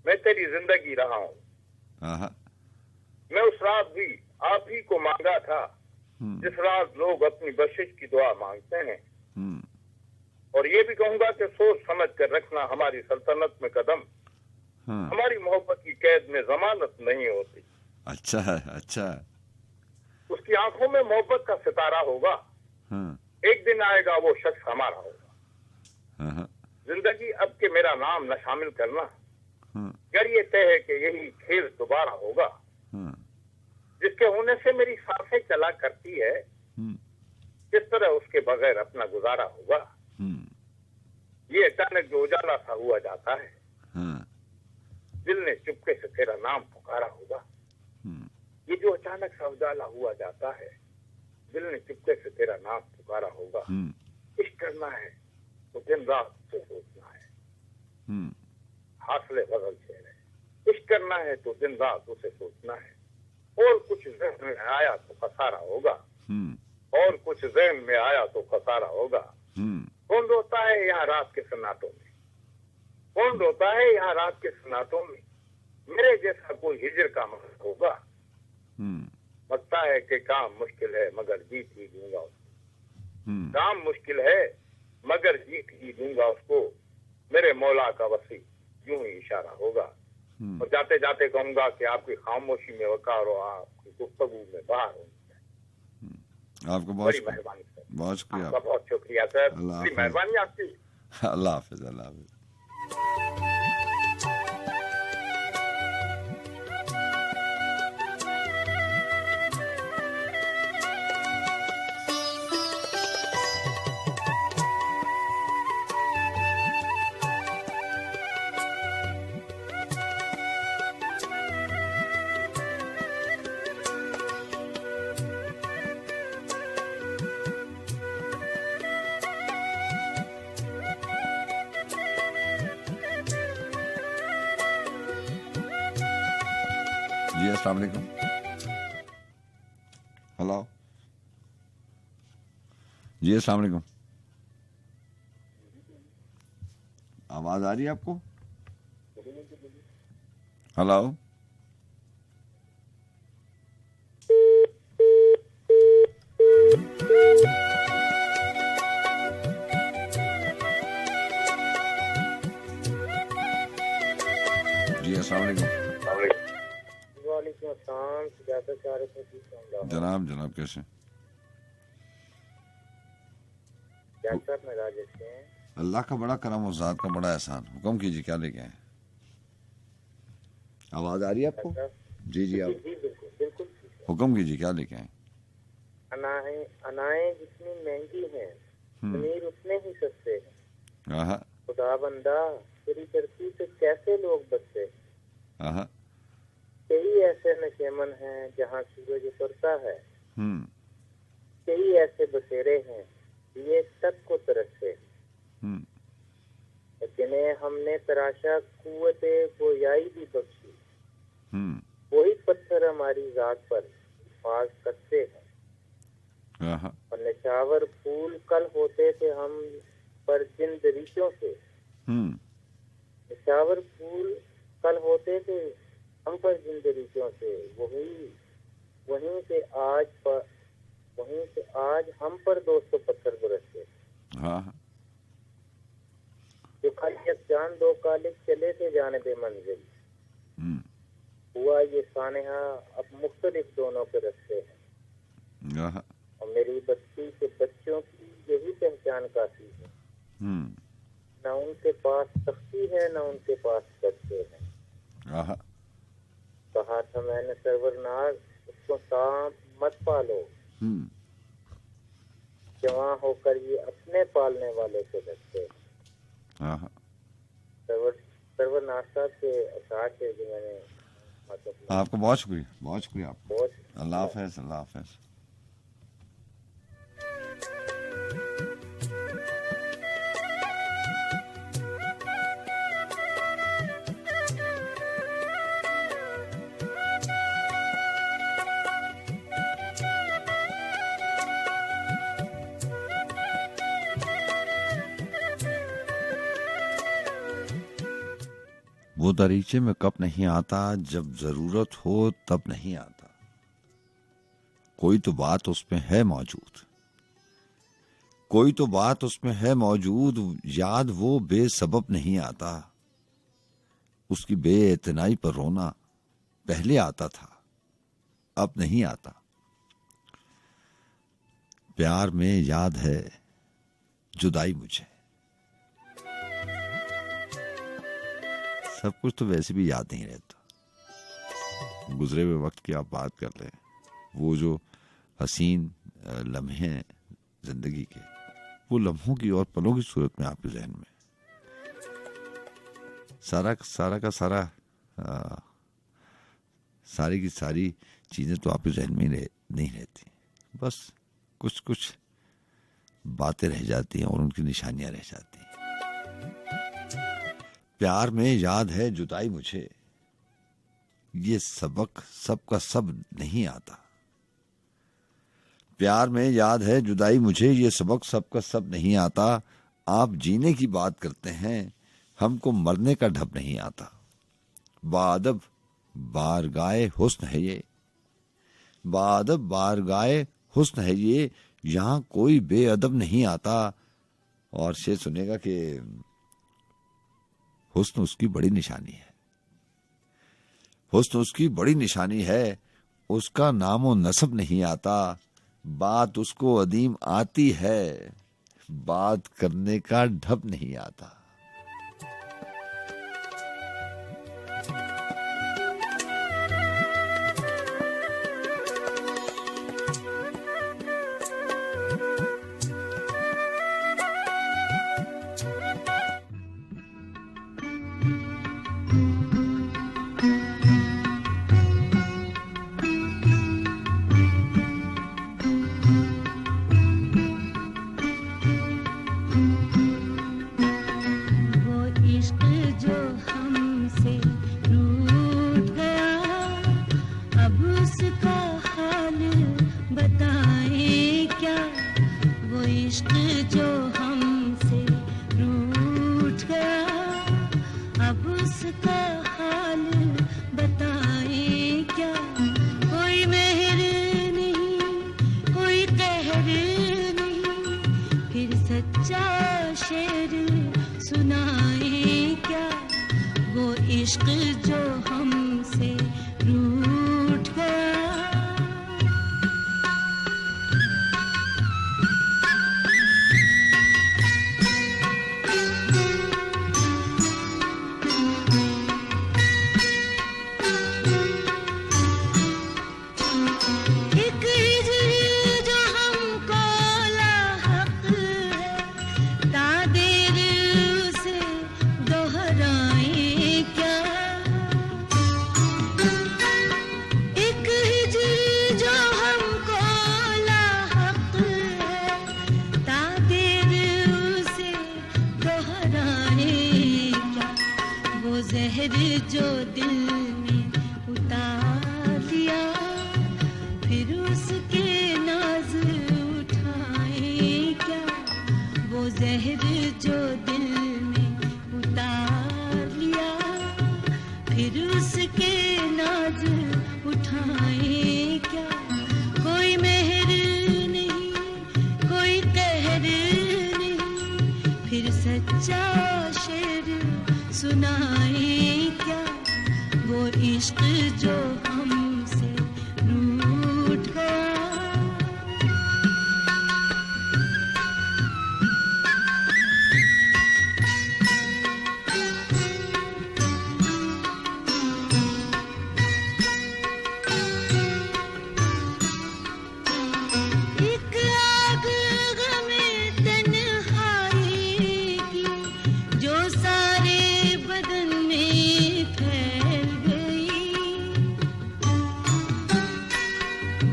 मैं तेरी जिंदगी रहा हूँ। आहा, मैं उस रात भी आप ही को मांगा था हम्म, जिस रात लोग अपनी बख्शिश की दुआ मांगते हैं। हम्म, और ये भी कहूंगा कि सोच समझ कर रखना हमारी सल्तनत में कदम, हाँ, हमारी मोहब्बत की कैद में जमानत नहीं होती। अच्छा है, अच्छा है, उसकी आंखों में मोहब्बत का सितारा होगा, हाँ, एक दिन आएगा वो शख्स हमारा होगा। हाँ, हाँ, जिंदगी अब के मेरा नाम न शामिल करना, हाँ, अगर ये तय है कि यही खेल दोबारा होगा। हाँ, जिसके होने से मेरी सांसें चला करती है, हम्म, किस तरह उसके बगैर अपना गुजारा होगा। हम्म, ये अचानक जो उजाला सा हुआ जाता है, हाँ, दिल ने चुपके से तेरा नाम पुकारा होगा। हम्म, ये जो अचानक सा उजाला हुआ जाता है, दिल ने चुपके से तेरा नाम पुकारा होगा। हम्म, इश्क करना है तो दिन रात उसे सोचना है, हम्म, हासिले बदल चेहरे। इश्क करना है तो दिन रात उसे सोचना है, और कुछ ज़हन में आया तो खसारा होगा, हम्म, और कुछ ज़हन में आया तो खसारा होगा। हम्म, कौन रोता है यहाँ रात के सन्नाटों में, कौन रोता है यहाँ रात के सन्नाटों में, मेरे जैसा कोई हिजर का मकसद होगा। हम्म, लगता है कि काम मुश्किल है मगर जीत ही दूंगा उसको, हम्म, काम मुश्किल है मगर जीत ही दूंगा उसको, मेरे मौला का वसी यूं ही इशारा होगा। हम्म, और जाते जाते कहूंगा कि आपकी खामोशी में वकार हो, आपकी गुफ्तगू में बाहर हो। आपको बहुत बड़ी शुक्रिया, मेहरबानी सर, बहुत शुक्रिया, आपका बहुत शुक्रिया सर, अल्लाह बड़ी हाफ़िज़। मेहरबानी आपकी। अल्लाह हाफिज, अल्लाह हाफिज। जी अस्सलाम वालेकुम। हेलो जी अस्सलाम वालेकुम। आवाज आ रही है आपको? हेलो जी अस्सलाम वालेकुम। वालेकुम अस्सलाम, सियासत चाह रहे थे जनाब जनाब कैसे? सियासत में राजेश हैं। अल्लाह का बड़ा करम और ज़ात का बड़ा एहसान। हुक्म कीजिए, क्या लेके आए? आवाज आ रही है आपको? जी जी, आप जी बिल्कुल बिल्कुल। हुक्म कीजिए, क्या लेके आए? अनाएं जितनी महंगी हैं, पनीर उतने ही सस्ते हैं। आहा, खुदा बंदा तेरी धरती पे कैसे लोग बसते हैं। आहा, कई ऐसे नशेमन हैं जहाँ सूरज उतरता है, कई ऐसे बसेरे हैं ये तक को तरसते हैं। जिन्हें हमने तराशा कुव्वते गोयाई भी बख्शी, वही पत्थर हमारी जात पर हिफाज करते हैं। आहा, और निशावर फूल कल होते थे हम पर जिन दरीचों से, निशावर फूल कल होते थे हम पर जिन दरीचों से, वहीं से आज हम पर 200 पत्थर बरसते। आहा, जो खाली जान दो कालिक चले थे जाने बे मंजिल, हुआ ये सानेहा अब मुख्तलिफ दोनों के रस्ते हैं। आहा, और मेरी बस्ती के बच्चों की यही पहचान काफी है। न उनके पास तख्ती है न उनके पास बच्चे हैं। आहा, कहा था मैंने सरवरनार उसको सांप मत पालो, जवां होकर ये अपने पालने वाले से डरते हैं। आहा, सरवरनार साहब के अशार से जो मैंने आपको बहुत शुक्रिया आपको। बहुत अल्लाह हाफ़िज़, अल्लाह हाफ़िज़। वो दरीचे में कब नहीं आता, जब जरूरत हो तब नहीं आता। कोई तो बात उसमें है मौजूद, कोई तो बात उसमें है मौजूद, याद वो बेसबब नहीं आता। उसकी बेइतनाई पर रोना पहले आता था, अब नहीं आता। प्यार में याद है जुदाई मुझे। सब कुछ तो वैसे भी याद नहीं रहता। गुजरे हुए वक्त की आप बात कर रहे हैं, वो जो हसीन लम्हे हैं जिंदगी के, वो लम्हों की और पलों की सूरत में आपके जहन में सारी की सारी चीजें तो आपके जहन में नहीं रहती। बस कुछ कुछ बातें रह जाती हैं और उनकी निशानियां रह जाती हैं। प्यार में याद है जुदाई मुझे, ये सबक सबका सब नहीं आता। प्यार में याद है जुदाई मुझे, ये सबक सबका सब नहीं आता। आप जीने की बात करते हैं, हमको मरने का ढब नहीं आता। बादब बारगाए हुस्न है ये, बादब बारगाए हुस्न है ये, यहां कोई बेअदब नहीं आता। और शेर सुनेगा कि हुस्न उसकी बड़ी निशानी है, हुस्न उसकी बड़ी निशानी है, उसका नामो नसब नहीं आता। बात उसको अदीम आती है, बात करने का ढब नहीं आता। इश्क जो हमसे रूठ गया।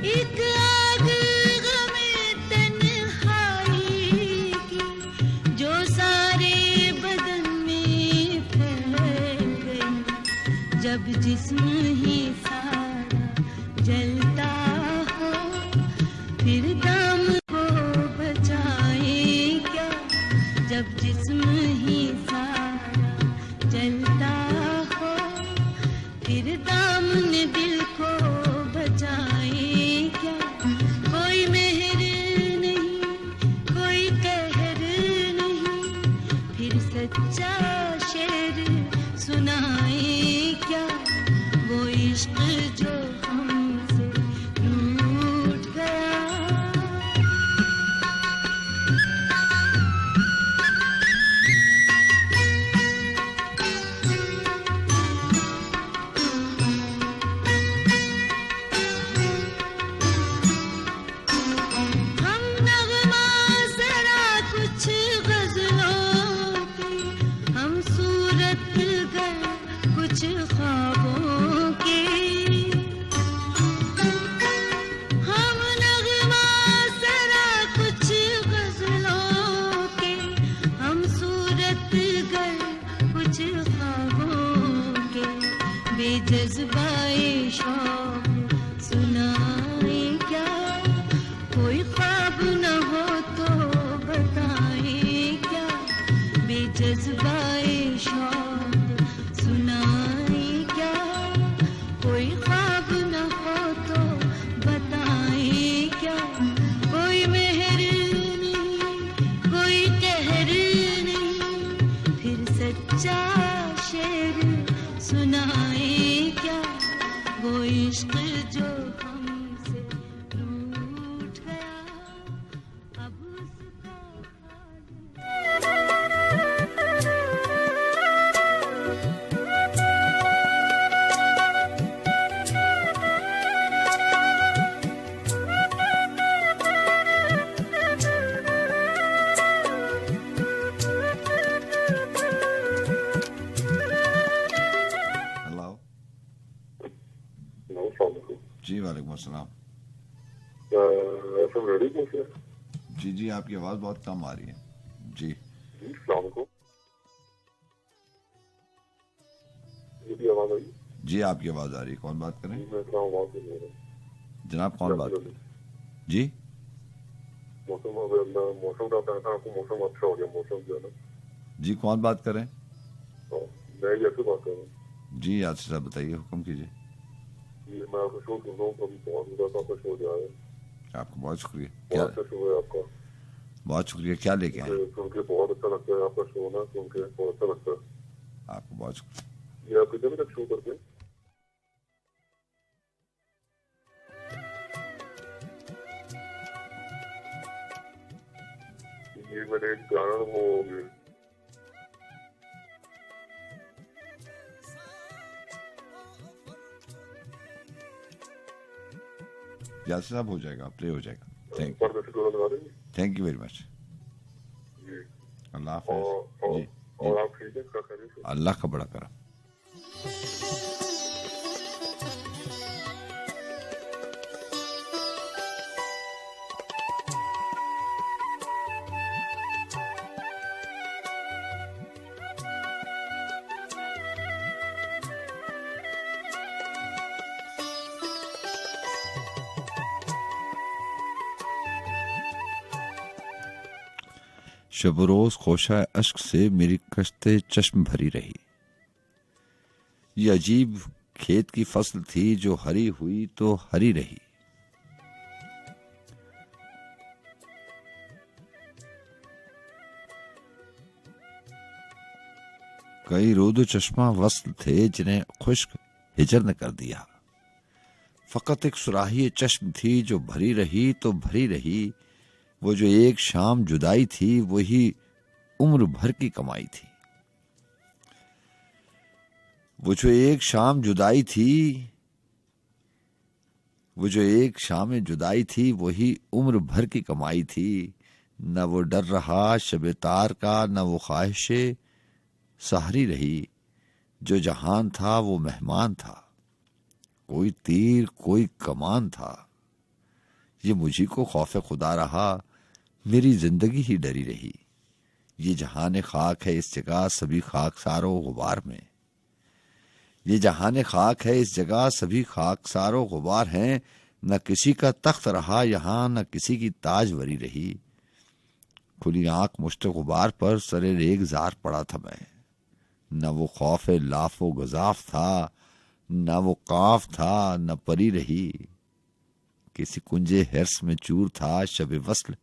एक आग गमे तन्हाई की जो सारे बदन में फैल गई, जब जिस्म ही सारा जलता हो फिर दाम को बचाए क्या, जब जिस्म ही सारा जलता हो फिर दामन दिल को बचाए क्या, कोई मेहर नहीं कोई कहर नहीं, फिर सच्चा शेर सुनाए क्या, वो इश्क जो हमसे रूठ गया। हम नगमा जरा कुछ गजलों की, हम सूरत गर कुछ ख्वाबों की, हम नगमा जरा कुछ गजलों की, हम सूरत गर कुछ ख्वाबों के, बेजज़्बाए शौक सुनाए क्या, कोई ख्वाब न हो तो बताए क्या, बेजज़्बाए शौक सुनाए क्या, कोई ख्वाब न हो तो बताए क्या, कोई मेहर नहीं कोई कहर नहीं, फिर सच्चा शेर सुनाए क्या, वो इश्क जो हमसे रूठ गया अब उसका हेलो जी, वालेकुम अस्सलाम। जी जी, आपकी आवाज़ बहुत कम आ रही है। जी जी, आपकी आवाज़ आ रही है। कौन बात करें जनाब, कौन बात करें? जी मौसम का कहना आपको मौसम अच्छा हो गया, मौसम जो है ना। जी, कौन बात करें? मैं जैसे बात कर रहा हूँ जी, यासिर साहब बताइए, हुक्म कीजिए। ये मैं आपका शो सुन रहा हूँ, कभी बहुत बुरा था आपका शो जो है। आपका बहुत शुक्रिया। बहुत क्या? अच्छा शो है आपका, बहुत शुक्रिया। क्या लेके आए? सुन के बहुत अच्छा लगता है आपका शो ना, सुन के बहुत अच्छा लगता है। आपको बहुत शुक्रिया। ये आप कितने बजे तक शो करते हैं? ये मैंने एक गाना वो यासिर साहब हो जाएगा, प्ले हो जाएगा। Thank you very much. अल्लाह हाफ़िज़। जी, और आप ठीक है? क्या करें? अल्लाह का बड़ा करम। शब रोज खोशा अश्क से मेरी कश्ते चश्म भरी रही। ये अजीब खेत की फसल थी जो हरी हुई तो हरी रही। कई रोदो चश्मा वस्ल थे जिन्हें खुश्क हिजर ने कर दिया। फकत एक सुराही चश्म थी जो भरी रही तो भरी रही। वो जो एक शाम जुदाई थी वही उम्र भर की कमाई थी। वो जो एक शाम जुदाई थी, वो जो एक शाम जुदाई थी वही उम्र भर की कमाई थी। न वो डर रहा शब तार का, न वो ख्वाहिशे सहरी रही। जो जहान था वो मेहमान था, कोई तीर कोई कमान था। ये मुझी को खौफ खुदा रहा, मेरी जिंदगी ही डरी रही। ये जहान खाक है इस जगह सभी खाकसारो गुबार में, ये जहान खाक है इस जगह सभी खाकसारो गुबार हैं। न किसी का तख्त रहा यहाँ, न किसी की ताजवरी रही। खुली आंख मुश्त गुबार पर सरे रेगजार पड़ा था मैं। न वो खौफ लाफो गजाफ था, न वो काफ था, न परी रही। किसी कुंजे हिर्स में चूर था शब वस्ल,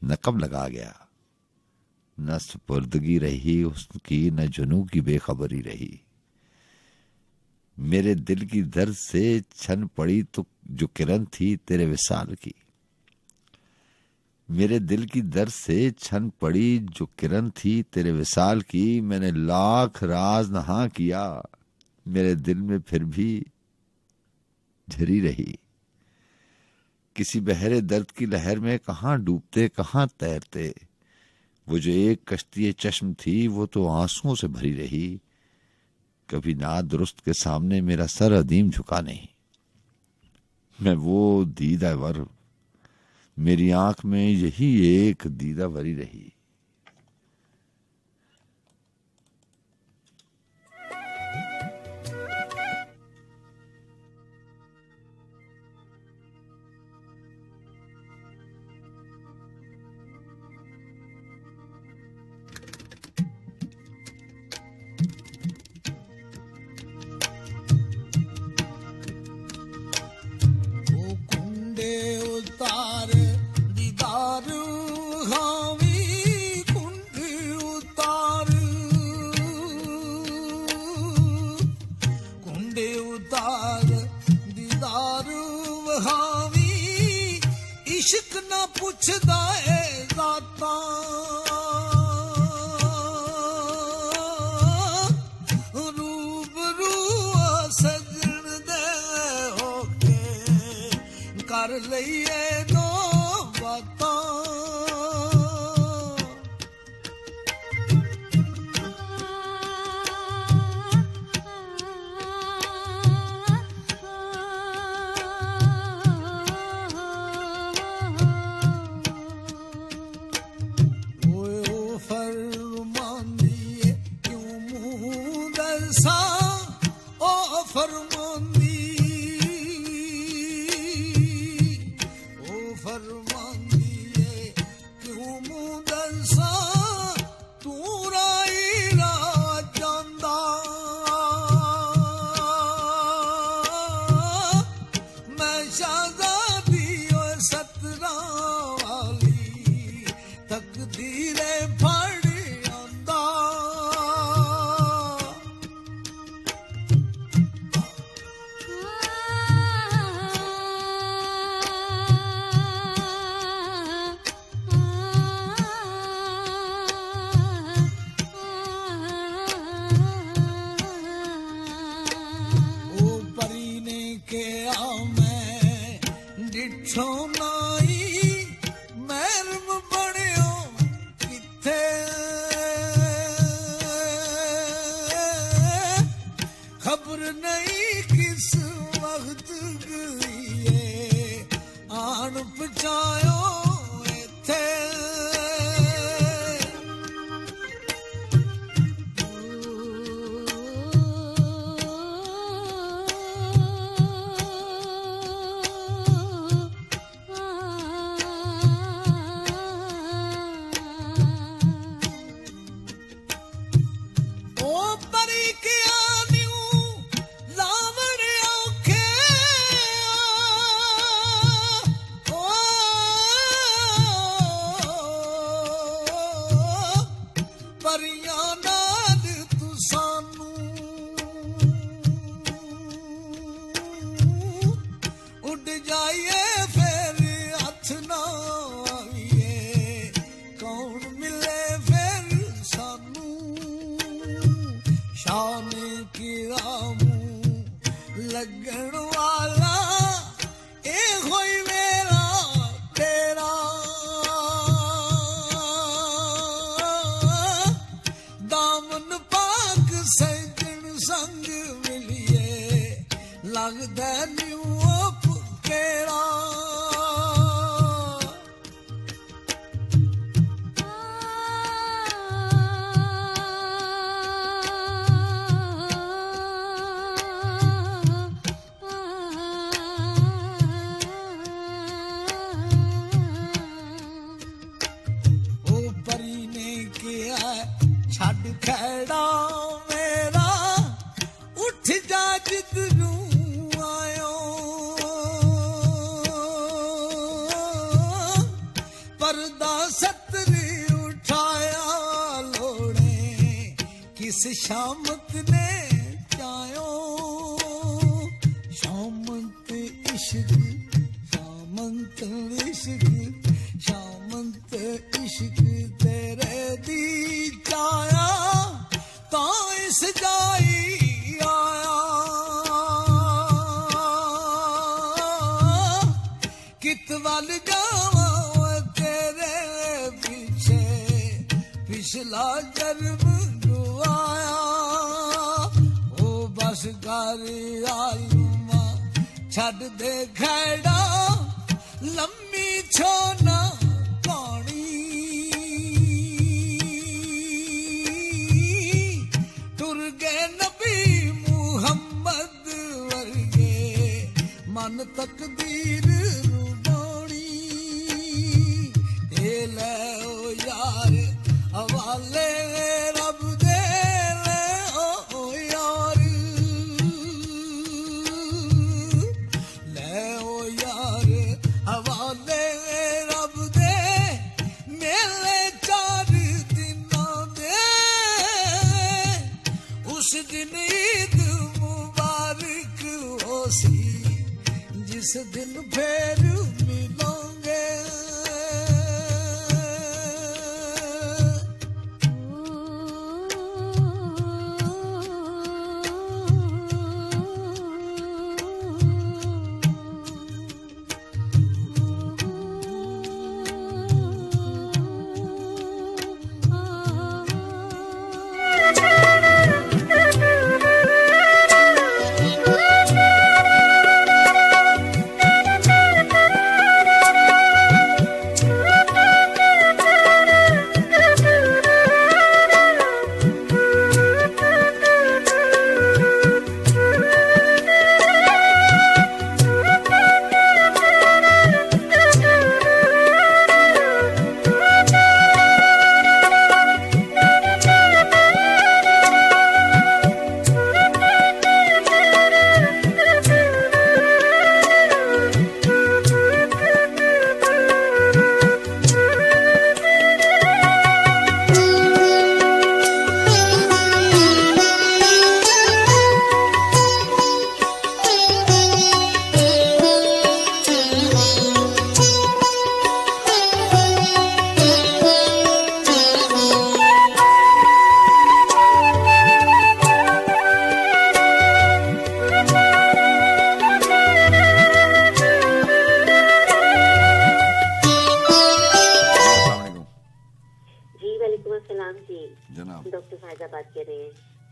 न कब लगा गया। न सुपुर्दगी रही उसकी, न जुनू की बेखबरी रही। मेरे दिल की दर्द से छन पड़ी तो जो किरण थी तेरे विसाल की। मेरे दिल की दर्द से छन पड़ी जो किरण थी तेरे विसाल की। मैंने लाख राज नहा किया, मेरे दिल में फिर भी झरी रही। किसी बहरे दर्द की लहर में कहाँ डूबते कहाँ तैरते। वो जो एक कश्ती चश्म थी वो तो आंसुओं से भरी रही। कभी नादुरुस्त के सामने मेरा सर अदीम झुका नहीं। मैं वो दीदावर, मेरी आंख में यही एक दीदावरी रही। इश्क ना पुछदा है जाता, रूबरू सजन दे होके कर लईए दो बातां। लगदा न्यू केड़ा खैड़ा मेरा उठ जा जिधरू आयो पर्दा सतरी उठाया लोड़े किस शामत ने चायो शामंत इश्क शामंत इश्क शामंत इश्क तेरे दी चाया तो इस जाई आया कित वल जावा तेरे पीछे पिछला जन्म गुआया ओ बस कर आलूमा छड़ दे खैड़ा लम्मी छोना पानी टुर गए नबी मुहम्मद वर्गे मन तकदीर रुबानी ए ले ओ यार हवाले रब दे ले ओ यार ले ओ यार हवाले रब दे मेले 4 दिनों दे उस दिन ईद मुबारक होसी जिस दिन फिर मिलोगे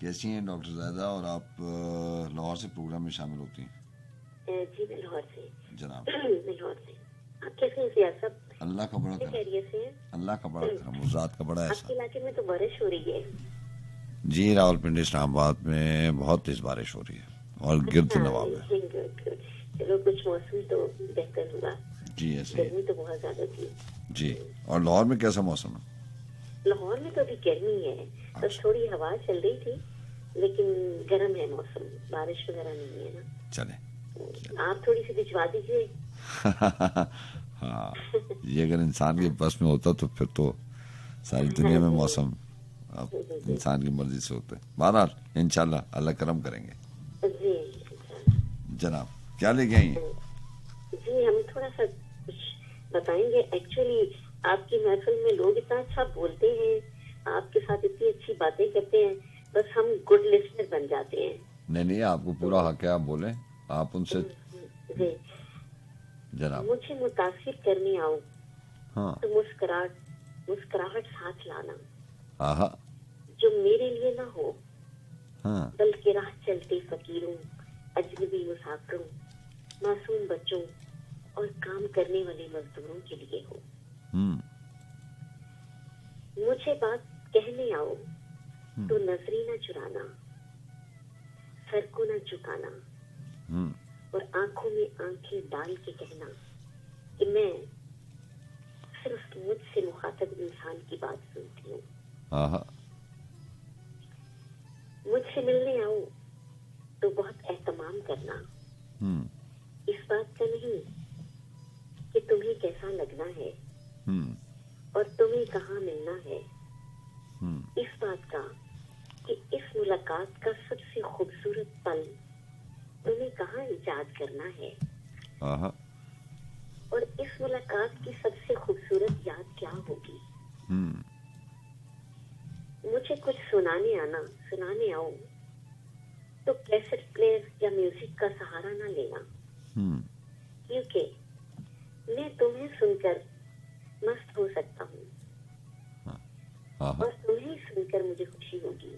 कैसी हैं डॉक्टर ज़ायदा और आप लाहौर से प्रोग्राम में शामिल होती हैं? जी मैं लाहौर से जनाब। मैं लाहौर से। आप कैसे हैं सियार साहब? अल्लाह का बड़ा करम, अल्लाह का बड़ा करम, उस ज़ात का बड़ा एहसान। आपके इलाके में तो बारिश हो रही है? जी रावलपिंडी इस्लामाबाद में बहुत तेज बारिश हो रही है और गिरद नवाब है। चलो कुछ मौसम तो बेहतर हुआ। जी ऐसे गर्मी तो बहुत ज्यादा थी जी। और लाहौर में कैसा मौसम है? लाहौर में तो अभी गर्मी है, बस थोड़ी हवा चल रही थी लेकिन गर्म है मौसम, बारिश वगैरह नहीं है ना। चले आप थोड़ी सी भिजवा दीजिए। हाँ ये अगर इंसान के बस में होता तो फिर तो सारी दुनिया में मौसम अब इंसान की मर्जी से होते। बहरहाल इंशाल्लाह अल्लाह करम करेंगे। जी जनाब क्या लेके आई हैं? जी हम थोड़ा सा कुछ बताएंगे। एक्चुअली आपकी महफिल में लोग इतना अच्छा बोलते हैं, आपके साथ इतनी अच्छी बातें करते हैं, बस हम गुड लिसनर बन जाते हैं। नहीं आपको पूरा हक है, आप बोले, आप उनसे जी जनाब। मुझे मुतासिर करने आओ हाँ तो मुस्कुराहट साथ लाना, आहा जो मेरे लिए ना हो हाँ बल्कि राह चलते फकीरों, अजनबी मुसाफिरों, मासूम बच्चों और काम करने वाले मजदूरों के लिए हो। मुझे बात कहने आओ तो नजरें न चुराना, सर को न झुकाना और आंखों में आंखें डाल के कहना कि मैं सिर्फ मुझसे मुखातब इंसान की बात सुनती हूँ। मुझसे मिलने आओ तो बहुत एहतमाम करना, इस बात का नहीं कि तुम्हें कैसा लगना है और तुम्हें कहाँ मिलना है, इस बात का कि इस मुलाकात का सबसे खूबसूरत पल तुम्हें कहाँ इजाद करना है और इस मुलाकात की सबसे खूबसूरत याद क्या होगी। मुझे कुछ सुनाने आओ तो कैसेट प्लेयर या म्यूजिक का सहारा ना लेना, क्योंकि मैं तुम्हें सुनकर मस्त हो सकता हूँ और तुम्हें सुनकर मुझे खुशी होगी।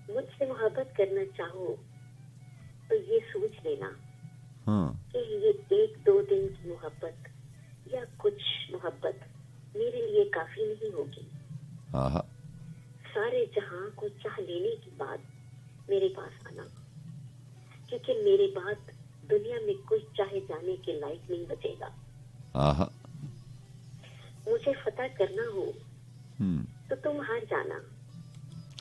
मुझसे मोहब्बत करना चाहो तो ये सोच लेना कि ये 1-2 दिन की मोहब्बत या कुछ मोहब्बत मेरे लिए काफी नहीं होगी। सारे जहां को चाह लेने के बाद मेरे पास आना, क्योंकि मेरे बाद दुनिया में कोई चाहे जाने के लायक नहीं बचेगा। मुझे फतह करना हो तो तुम हार जाना।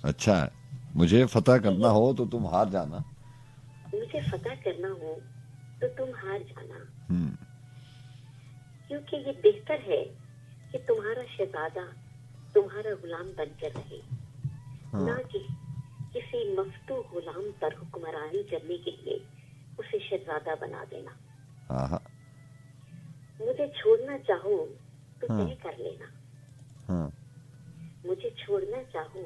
अच्छा है, मुझे फतह करना हो तो तुम हार जाना। मुझे फतह करना हो तो तुम हार जाना, क्योंकि ये बेहतर है कि तुम्हारा शहजादा तुम्हारा गुलाम बनकर रहे, ना कि किसी मफ्तू गुलाम पर हुक्मरानी करने के लिए उसे शहजादा बना देना। मुझे छोड़ना चाहो तो तय कर लेना, मुझे छोड़ना चाहो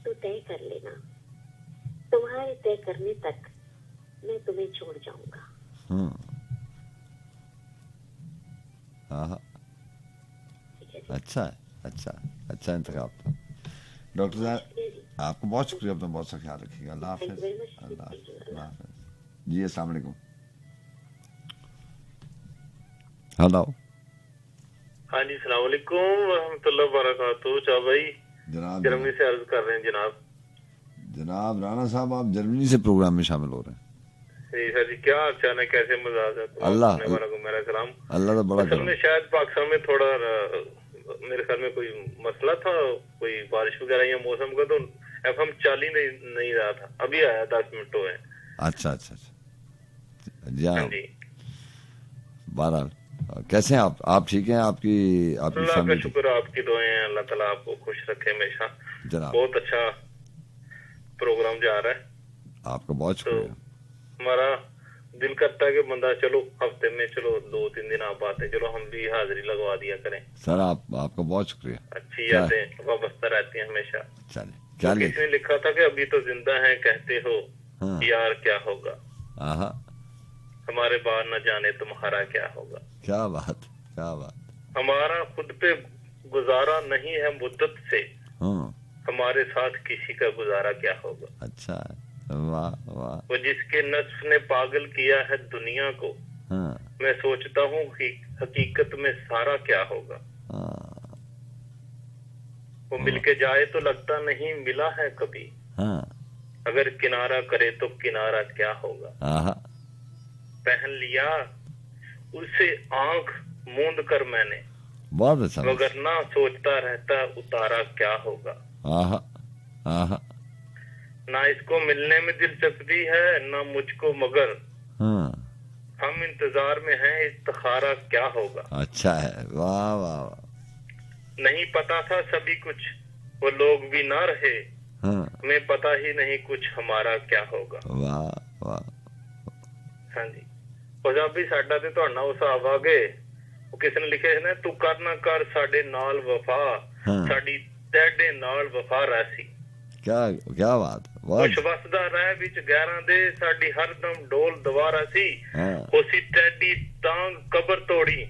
तो तय कर लेना। तुम्हारे तय करने तक मैं तुम्हें छोड़ जाऊंगा। अच्छा है, अच्छा इंतखाब था। डॉक्टर साहब आपको बहुत शुक्रिया, अपना बहुत सा ख्याल रखिएगा। अल्लाह हाफिज़। अल्लाह हाफिज़ जी। अस्सलाम वालेकुम। हेलो। हाँ जी, अस्सलाम वालेकुम रहमतुल्लाह बरकातहू। चाह भाई जनाब जर्मनी से अर्ज कर रहे हैं जनाब राणा साहब, आप जर्मनी से प्रोग्राम में शामिल हो रहे हैं। सही सर जी, क्या अचानक कैसे मजाज है। अल्लाह मेरा सलाम। अल्लाह तो बड़ा असल में शायद पाकिस्तान में थोड़ा मेरे ख्याल में कोई मसला था, कोई बारिश वगैरह या मौसम का, तो एफएम चाल ही नहीं रहा था। अभी आया 10 मिनट हुए। अच्छा जी। बहरहाल कैसे हैं आप ठीक हैं? आपकी अल्लाह का शुक्र, आपकी दुआएं हैं, अल्लाह ताला आपको खुश रखे हमेशा। जनाब बहुत अच्छा प्रोग्राम जा रहा है, आपका बहुत शुक्रिया। तो हमारा दिल करता है कि बंदा चलो हफ्ते में 2-3 दिन आप आते, चलो हम भी हाजिरी लगवा दिया करें। सर आपका बहुत शुक्रिया। अच्छी यादें वाबस्ता रहती हैं हमेशा। चलिए क्या तो किसने लिखा था कि अभी तो जिंदा हैं कहते हो यार क्या होगा, हमारे बाद न जाने तुम्हारा क्या होगा। क्या बात। हमारा खुद पे गुजारा नहीं है मुद्दत से, हमारे साथ किसी का गुजारा क्या होगा। अच्छा, वाह। वो जिसके नस्फ ने पागल किया है दुनिया को, मैं सोचता हूँ हकीकत में सारा क्या होगा। वो मिलके जाए तो लगता नहीं मिला है कभी, अगर किनारा करे तो किनारा क्या होगा। पहन लिया उसे आंख मूंद कर मैंने, बहुत अच्छा, मगर ना सोचता रहता उतारा क्या होगा। ना इसको मिलने में दिलचस्पी है ना मुझको, मगर हम इंतजार में हैं इस्तिखारा क्या होगा। अच्छा है, वाह। नहीं पता था सभी कुछ, वो लोग भी ना रहे, हमें पता ही नहीं कुछ हमारा क्या होगा। वाह। हाँ जी, पंजाबी साडा ते तुहाडा नाल हिसाब आ गए। वो किसने लिखे ने, तू कर ना कर साडे नाल वफा, साडी तेरे नाल वफा रहसी। क्या बात। कुछ वसदा रह विच गैरां दे, साडी हरदम डोल दवारा सी, होसी टैडी तांग कबर तोड़ी,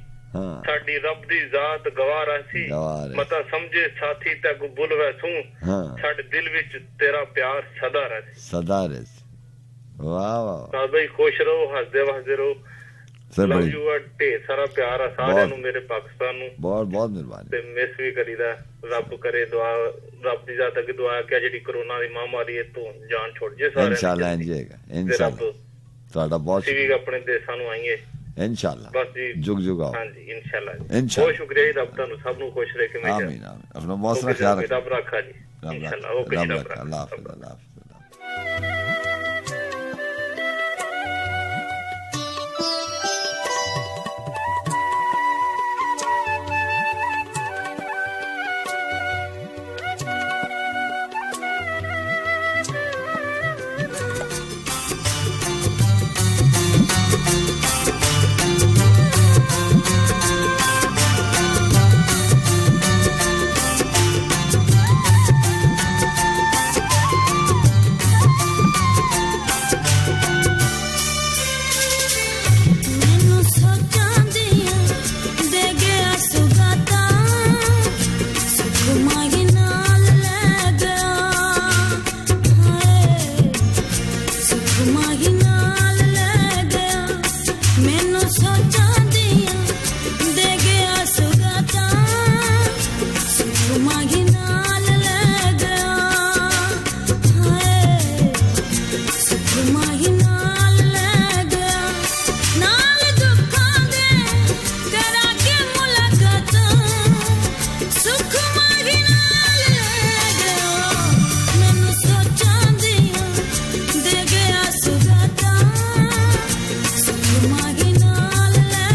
साडी रब दी जात गवारा सी, मता समझे साथी तक बुलवे सू, साडे दिल विच तेरा प्यार सदा रहे। वाह भाई, खुश रहो, हसदे वसदे रहो। लव यू, ढेर सारा प्यार है साਰਿਆਂ ਨੂੰ ਮੇਰੇ ਪਾਕਿਸਤਾਨ ਨੂੰ। ਬਹੁਤ ਮਿਹਰਬਾਨੀ। ਤੇ ਮਿਸ ਵੀ ਕਰੀਦਾ, ਰੱਬ ਕਰੇ ਦੁਆ, ਰੱਬ ਦੀ ਜ਼ਾਤ ਅੱਗੇ ਦੁਆ ਕਿ ਜਿਹੜੀ ਕਰੋਨਾ ਦੀ ਮਹਾਮਾਰੀ ਤੋਂ ਜਾਨ ਛੁੱਟ ਜੇ ਸਾਰਿਆਂ ਦੀ। ਇਨਸ਼ਾਅੱਲਾ ਇੰਜੇਗਾ, ਇਨਸ਼ਾਅੱਲਾ ਤੁਹਾਡਾ ਬਹੁਤ ਸ਼ੁਕਰੀਆ। ਵੀ ਆਪਣੇ ਦੇਸ਼ਾਂ ਨੂੰ ਆਈਏ ਇਨਸ਼ਾਅੱਲਾ, ਬਸ ਜੀ, जुग आओ। ਹਾਂਜੀ ਇਨਸ਼ਾਅੱਲਾ। ਬਹੁਤ ਸ਼ੁਕਰੀਆ ਜੀ, ਰੱਬ ਤੁਹਾਨੂੰ ਸਭ ਨੂੰ ਖੁਸ਼ ਰੱਖੇ ਹਮੇਸ਼ਾ। ਆਮੀਨ। ਆਪਣਾ ਬਹੁਤ ਸਾਰਾ ਖਿਆਲ ਰੱਖੋ। ਰੱਬ ਰੱਖਾ ਜੀ। इंशाल्लाह ओके जी रब अल्लाह हाफिज़ अल्लाह हाफिज़। माही नाल ले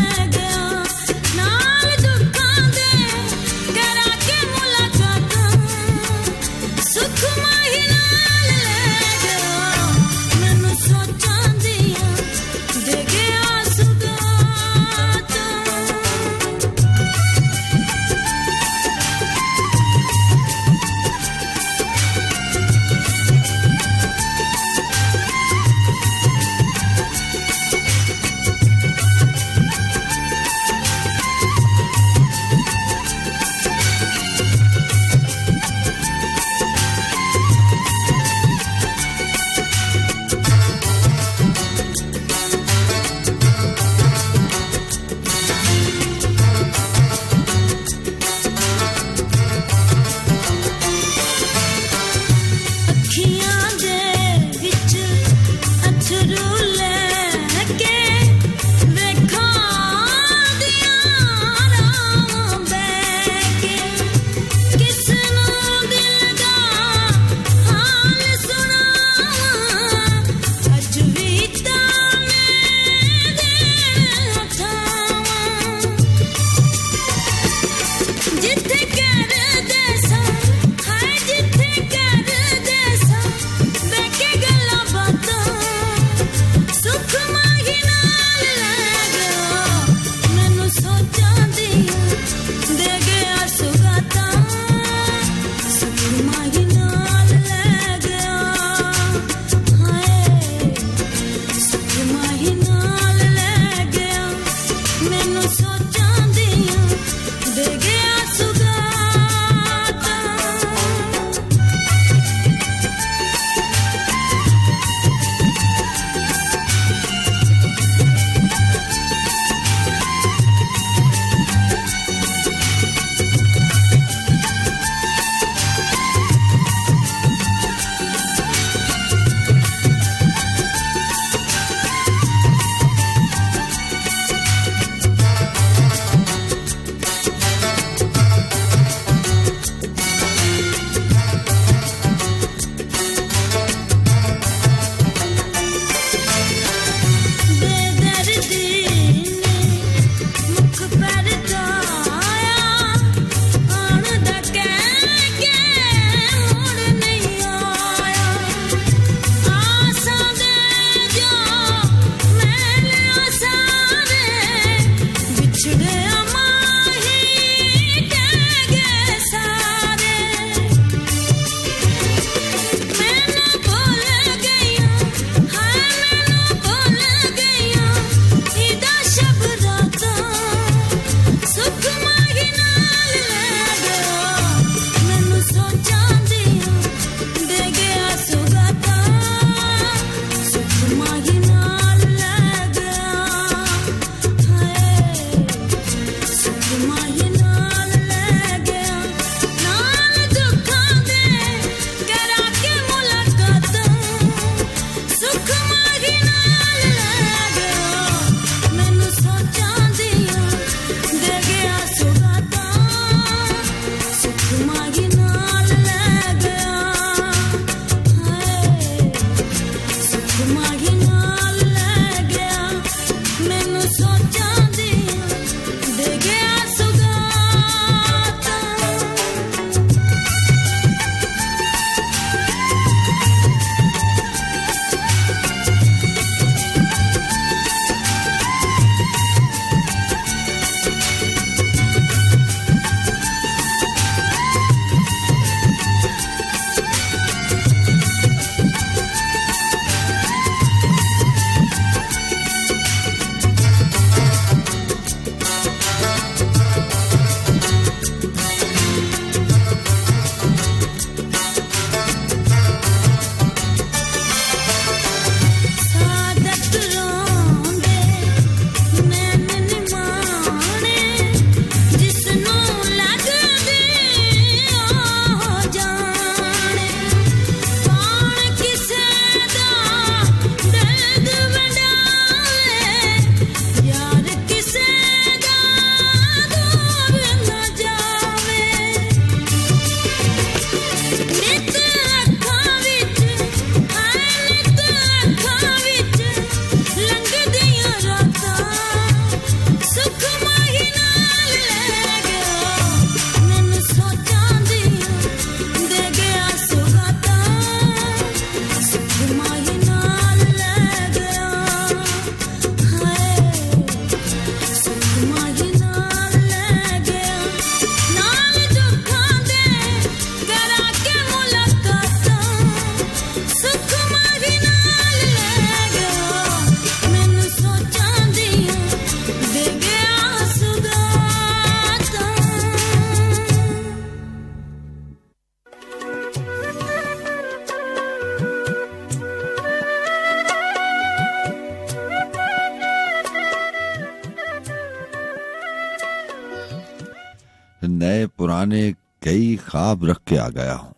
नए पुराने कई ख्वाब रख के आ गया हूं।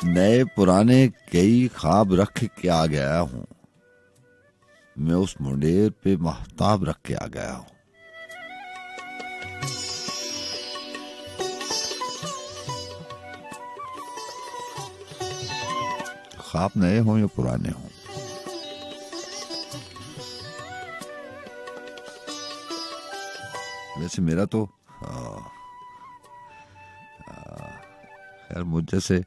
नए पुराने कई ख्वाब रख के आ गया हूं। मैं उस मुंडेर पे महताब रख के आ गया हूं। ख्वाब नए हों या पुराने हों, वैसे मेरा तो खैर मुझ जैसे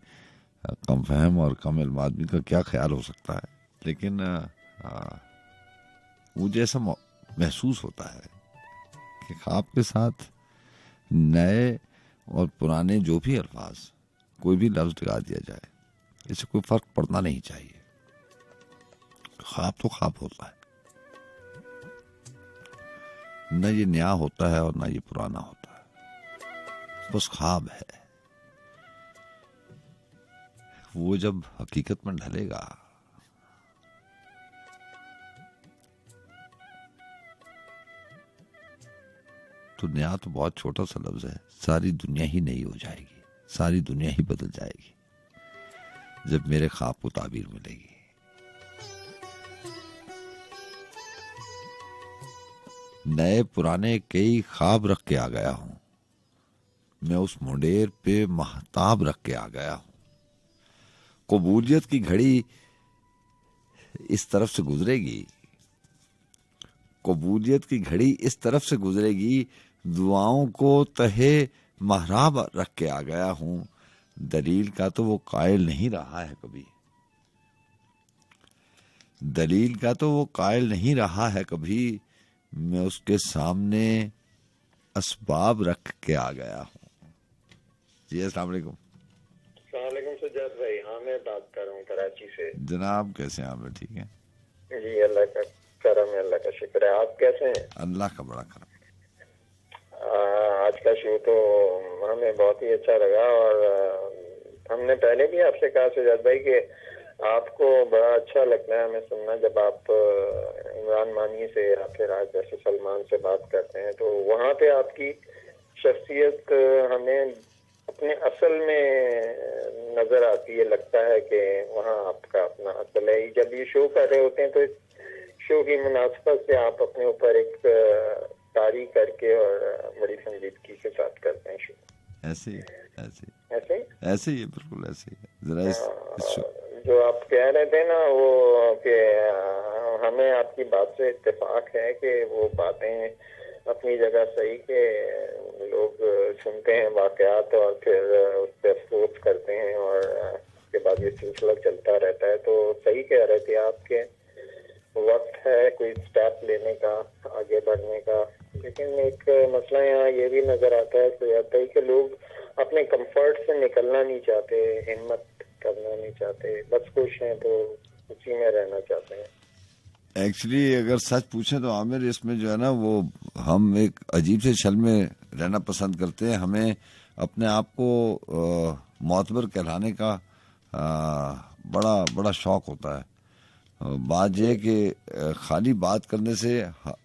कम फहम और कम इल्म आदमी का क्या ख्याल हो सकता है, लेकिन मुझे ऐसा महसूस होता है कि ख्वाब के साथ नए और पुराने जो भी अल्फाज कोई भी लफ्ज लगा दिया जाए, इससे कोई फर्क पड़ना नहीं चाहिए। ख्वाब तो ख्वाब होता है, न ये नया होता है और न ये पुराना होता है, बस ख्वाब है। वो जब हकीकत में ढलेगा तो नया तो बहुत छोटा सा लफ्ज है, सारी दुनिया ही नई हो जाएगी, सारी दुनिया ही बदल जाएगी जब मेरे ख्वाब को ताबीर मिलेगी। नए पुराने कई ख्वाब रख के आ गया हूं। मैं उस मुंडेर पे महताब रख के आ गया हूं। कबूलियत की घड़ी इस तरफ से गुजरेगी, कबूलियत की घड़ी इस तरफ से गुजरेगी, दुआओं को तहे महराब रख के आ गया हूं। दलील का तो वो कायल नहीं रहा है कभी, दलील का तो वो कायल नहीं रहा है कभी। मैं उसके सामने असबाब रख के आ गया हूँ। जी अस्सलाम वालेकुम। सज्जाद भाई, हामिद बात कर रहा हूँ कराची से। जनाब कैसे हैं आप? ठीक है जी, अल्लाह का करम है, अल्लाह का शुक्र है। आप कैसे हैं? अल्लाह का बड़ा करम। आज का शो तो हमें बहुत ही अच्छा लगा और हमने पहले भी आपसे कहा सज्जाद भाई कि आपको बड़ा अच्छा लगता है हमें सुनना जब आप इमरान मानी से या फिर आज जैसे सलमान से बात करते हैं, तो वहाँ पे आपकी शख्सियत हमें अपने असल में नजर आती है। लगता है कि वहाँ आपका अपना असल है। जब ये शो कर रहे होते हैं तो इस शो की मुनासबत से आप अपने ऊपर एक तारीख करके और बड़ी संजीदगी के साथ करते हैं शो। ऐसे ही ऐसे ही बिल्कुल ऐसे ही। जरा जो आप कह रहे थे ना वो कि हमें आपकी बात से इत्तेफाक है कि वो बातें अपनी जगह सही के लोग सुनते हैं वाकयात और फिर उस पर अफसोस करते हैं और उसके बाद ये सिलसिला चलता रहता है। तो सही कह रहे थे आपके वक्त है कोई स्टेप लेने का, आगे बढ़ने का। लेकिन एक मसला यहाँ ये भी नजर आता है कि लोग अपने कंफर्ट से निकलना नहीं चाहते, हिम्मत करना नहीं चाहते, बस खुश हैं तो उसी में रहना चाहते हैं। एक्चुअली अगर सच पूछे तो आमिर, इसमें जो है ना वो हम एक अजीब से छल में रहना पसंद करते हैं। हमें अपने आप को मोतबर कहलाने का बड़ा बड़ा शौक होता है। बात यह कि खाली बात करने से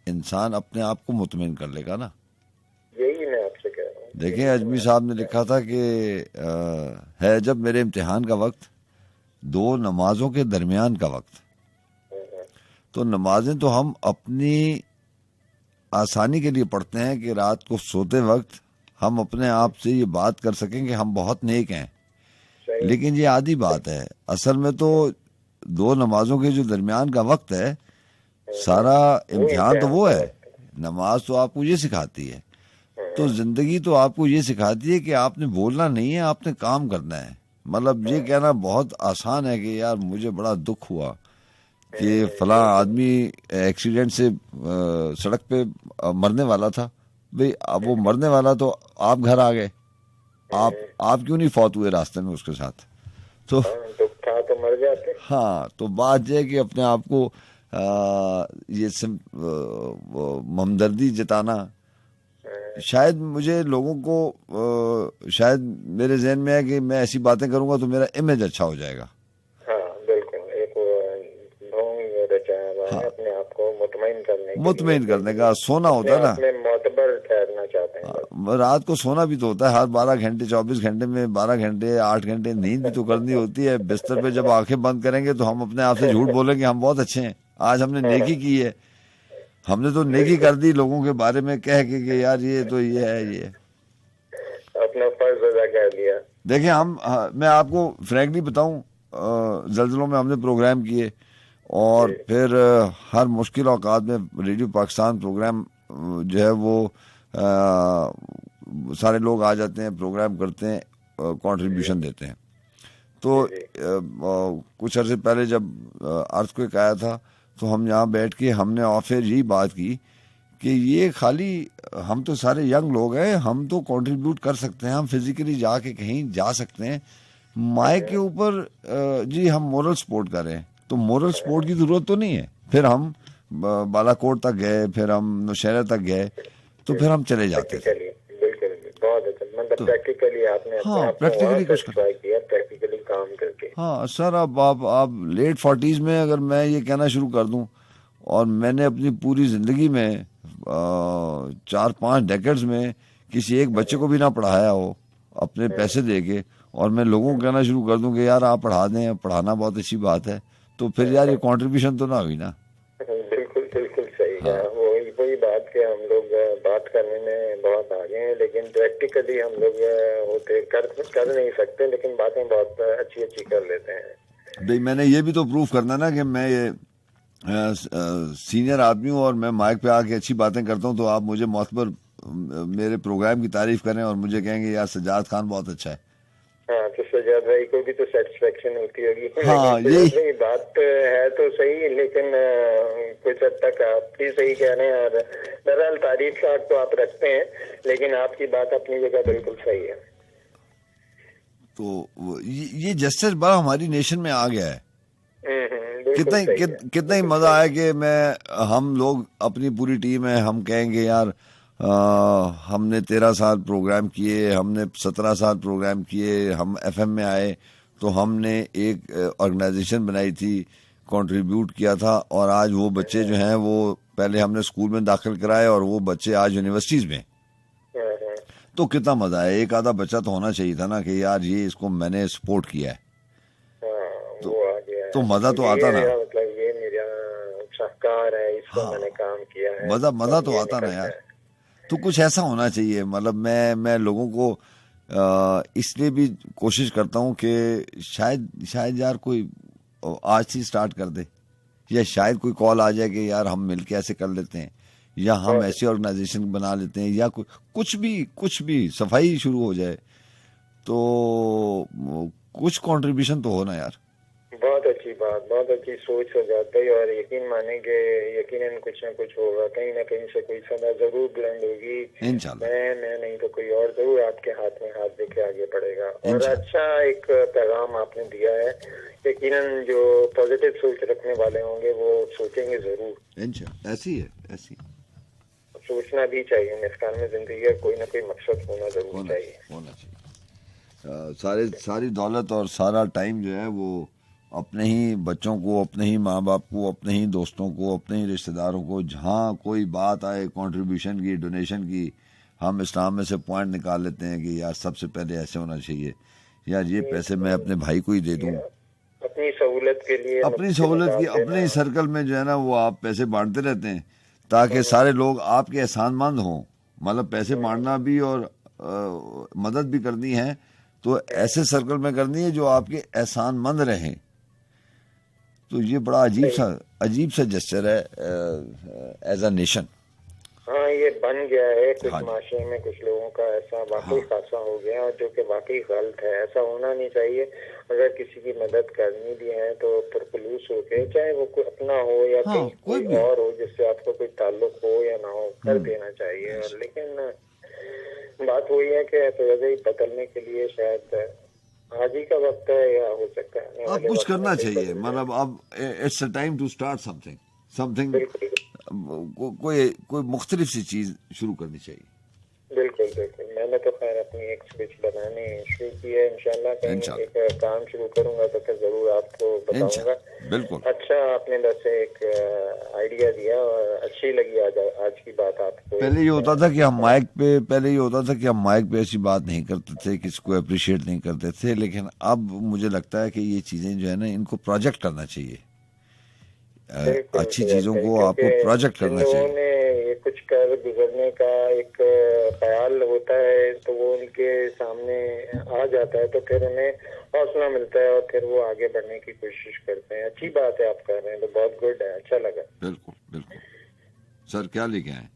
इंसान अपने आप को मुतमईन कर लेगा ना। यही मैं आपसे कह रहा हूँ। देखिए अजमी साहब ने लिखा था कि है जब मेरे इम्तिहान का वक्त, दो नमाजों के दरमियान का वक्त। तो नमाजें तो हम अपनी आसानी के लिए पढ़ते हैं कि रात को सोते वक्त हम अपने आप से ये बात कर सकें कि हम बहुत नेक हैं। लेकिन ये आधी बात है। असल में तो दो नमाजों के जो दरमियान का वक्त है, सारा इम्तिहान तो वो है। नमाज तो आपको ये सिखाती है, तो जिंदगी तो आपको ये सिखाती है कि आपने बोलना नहीं है, आपने काम करना है। मतलब ये कहना बहुत आसान है कि यार मुझे बड़ा दुख हुआ कि फला आदमी एक्सीडेंट से सड़क पे मरने वाला था। भाई अब वो मरने वाला तो आप घर आ गए, आप क्यों नहीं फौत हुए रास्ते में उसके साथ? तो दुख था तो मर जाते। हाँ, तो बात यह है कि अपने आप को ये हमदर्दी जताना, शायद मुझे लोगों को शायद मेरे जहन में है कि मैं ऐसी बातें करूंगा तो मेरा इमेज अच्छा हो जाएगा। हाँ बिल्कुल, एक ढोंग रचाया हुआ है अपने आप को मुतमईन करने का। सोना होता है ना, मोतबर ठहरना चाहते हैं। रात को सोना भी तो होता है, हर 12 घंटे 24 घंटे में 12 घंटे 8 घंटे नींद भी तो करनी होती है। बिस्तर पे जब आंखें बंद करेंगे तो हम अपने आप से झूठ बोलेंगे हम बहुत अच्छे हैं, आज हमने नेकी की है। हमने तो नेकी कर दी लोगों के बारे में कह के कि यार ये तो ये है, ये अपना फर्ज अदा कर लिया। देखिए मैं आपको फ्रैंकली बताऊं, ज़लज़लों में हमने प्रोग्राम किए और फिर हर मुश्किल औकात में रेडियो पाकिस्तान प्रोग्राम जो है वो सारे लोग आ जाते हैं, प्रोग्राम करते हैं, कंट्रीब्यूशन देते हैं। तो कुछ अर्से पहले जब अर्थक्वेक आया था तो हम यहाँ बैठ के हमने और फिर यही बात की कि ये खाली हम तो सारे यंग लोग हैं, हम तो कंट्रीब्यूट कर सकते हैं, हम फिजिकली जाके कहीं जा सकते हैं। माइक के ऊपर जी हम मोरल सपोर्ट करें तो मोरल सपोर्ट की जरूरत तो नहीं है। फिर हम बालाकोट तक गए, फिर हम नौशहरा तक गए, तो फिर हम चले जाते थे। बहुत अच्छा, मतलब प्रैक्टिकली आपने प्रैक्टिकली कुछ किया, प्रैक्टिकली काम करके। हाँ सर, अब आप लेट 40s में अगर मैं ये कहना शुरू कर दूं और मैंने अपनी पूरी जिंदगी में 4-5 डेकेड्स में किसी एक बच्चे को भी ना पढ़ाया हो अपने पैसे दे के, और मैं लोगों को कहना शुरू कर दूं कि यार आप पढ़ा दें, पढ़ाना बहुत अच्छी बात है, तो फिर यार ये कंट्रीब्यूशन तो ना हुई ना। बिल्कुल सही है। वही बात के हम लोग बात करने में बहुत आगे हैं, लेकिन प्रैक्टिकली हम लोग होते कर नहीं सकते, लेकिन बातें बहुत अच्छी कर लेते हैं। भाई मैंने ये भी तो प्रूफ करना ना कि मैं ये सीनियर आदमी हूँ और मैं माइक पे आके अच्छी बातें करता हूँ, तो आप मुझे मोतबर मेरे प्रोग्राम की तारीफ करें और मुझे कहेंगे यार सज्जाद खान बहुत अच्छा है। हाँ, तो सज्जाद भाई को भी तो सेटिस्फेक्शन होती होगी। हाँ, यही बात है तो सही, लेकिन कुछ हद तक आप भी सही कह रहे हैं। और बहरहाल तारीफ का तो आप रखते हैं, लेकिन आपकी बात अपनी जगह बिल्कुल सही है। तो ये जस्टिस बड़ा हमारी नेशन में आ गया है। कितना ही मजा आया कि हम लोग अपनी पूरी टीम है, हम कहेंगे यार हमने 13 साल प्रोग्राम किए, हमने 17 साल प्रोग्राम किए, हम FM में आए तो हमने एक ऑर्गेनाइजेशन बनाई थी, कंट्रीब्यूट किया था, और आज वो बच्चे जो हैं वो पहले हमने स्कूल में दाखिल कराए और वो बच्चे आज यूनिवर्सिटीज में। तो कितना मजा है। एक आधा बच्चा तो होना चाहिए था ना कि यार ये इसको मैंने सपोर्ट किया है, तो मजा तो आता ना, मतलब ये मेरा शाहकार है, इसको मैंने काम किया है, मजा तो आता ना यार। तो कुछ ऐसा होना चाहिए। मतलब मैं लोगों को इसलिए भी कोशिश करता हूँ कि शायद यार कोई आज से स्टार्ट कर दे, या शायद कोई कॉल आ जाए कि यार हम मिलके ऐसे कर लेते हैं, या हम ऐसी ऑर्गेनाइजेशन बना लेते हैं, या कुछ भी सफाई शुरू हो जाए, तो कुछ कंट्रीब्यूशन तो हो ना यार। बहुत अच्छी बात, बहुत अच्छी सोच हो जाती है, और यकीन मानेंगे यकीनन कुछ ना कुछ होगा, कहीं ना कहीं से कोई सदा जरूर बुलंद होगी। मैं नहीं तो कोई और जरूर आपके हाथ में हाथ देके आगे बढ़ेगा। और अच्छा एक पैगाम आपने दिया है, यकीनन जो पॉजिटिव सोच रखने वाले होंगे वो सोचेंगे जरूर। ऐसी है, ऐसी सोचना भी चाहिए। निस्कान में जिंदगी का कोई ना कोई मकसद होना जरूर चाहिए। सारी दौलत और सारा टाइम जो है वो अपने ही बच्चों को, अपने ही माँ बाप को, अपने ही दोस्तों को, अपने ही रिश्तेदारों को, जहाँ कोई बात आए कंट्रीब्यूशन की, डोनेशन की, हम इस्लाम में से पॉइंट निकाल लेते हैं कि यार सबसे पहले ऐसे होना चाहिए, यार ये पैसे मैं अपने भाई को ही दे दूं, अपनी सहूलत के लिए, अपनी सहूलत की, अपने ही सर्कल में जो है ना वो आप पैसे बांटते रहते हैं ताकि सारे लोग आपके एहसानमंद हों। मतलब पैसे बांटना भी और मदद भी करनी है तो ऐसे सर्कल में करनी है जो आपके एहसानमंद रहें। तो ये बड़ा अजीब सा जेस्चर है एज अ नेशन। हाँ, ये बन गया है कुछ माशरे में, कुछ लोगों का ऐसा वाकई खासा हो गया, जो कि वाकई गलत है। ऐसा होना नहीं चाहिए। अगर किसी की मदद करनी भी है तो पुरखलूस होके, चाहे वो कोई अपना हो या कोई और हो जिससे आपको कोई ताल्लुक हो या ना हो, कर देना चाहिए। और लेकिन बात वही है कि तो बदलने के लिए शायद आज ही का वक्त है, या हो सकता है अब कुछ करना चाहिए। मतलब अब it's a time to start something कोई मुख्तलिफ सी चीज शुरू करनी चाहिए। बिल्कुल बिल्कुल। मैंने तो खैर अपनी एक स्पीच बनाने शुरू की है। इंशाल्लाह एक काम शुरू करूंगा तो फिर जरूर आपको बताऊंगा। बिल्कुल। अच्छा, आपने बस एक आइडिया दिया और अच्छी लगी आज की बात आपको। पहले ये होता था कि हम माइक पे ऐसी बात नहीं करते थे, किसी को अप्रिशिएट नहीं करते थे, लेकिन अब मुझे लगता है कि ये चीजें जो है ना इनको प्रोजेक्ट करना चाहिए। अच्छी चीजों को आपको प्रोजेक्ट करना चाहिए। ये कुछ कर गुजरने का एक ख्याल होता है तो वो उनके सामने आ जाता है तो फिर उन्हें हौसला मिलता है और फिर वो आगे बढ़ने की कोशिश करते हैं। अच्छी बात है आप कर रहे हैं तो बहुत गुड है, अच्छा लगा। बिल्कुल बिल्कुल। सर क्या लेके आए?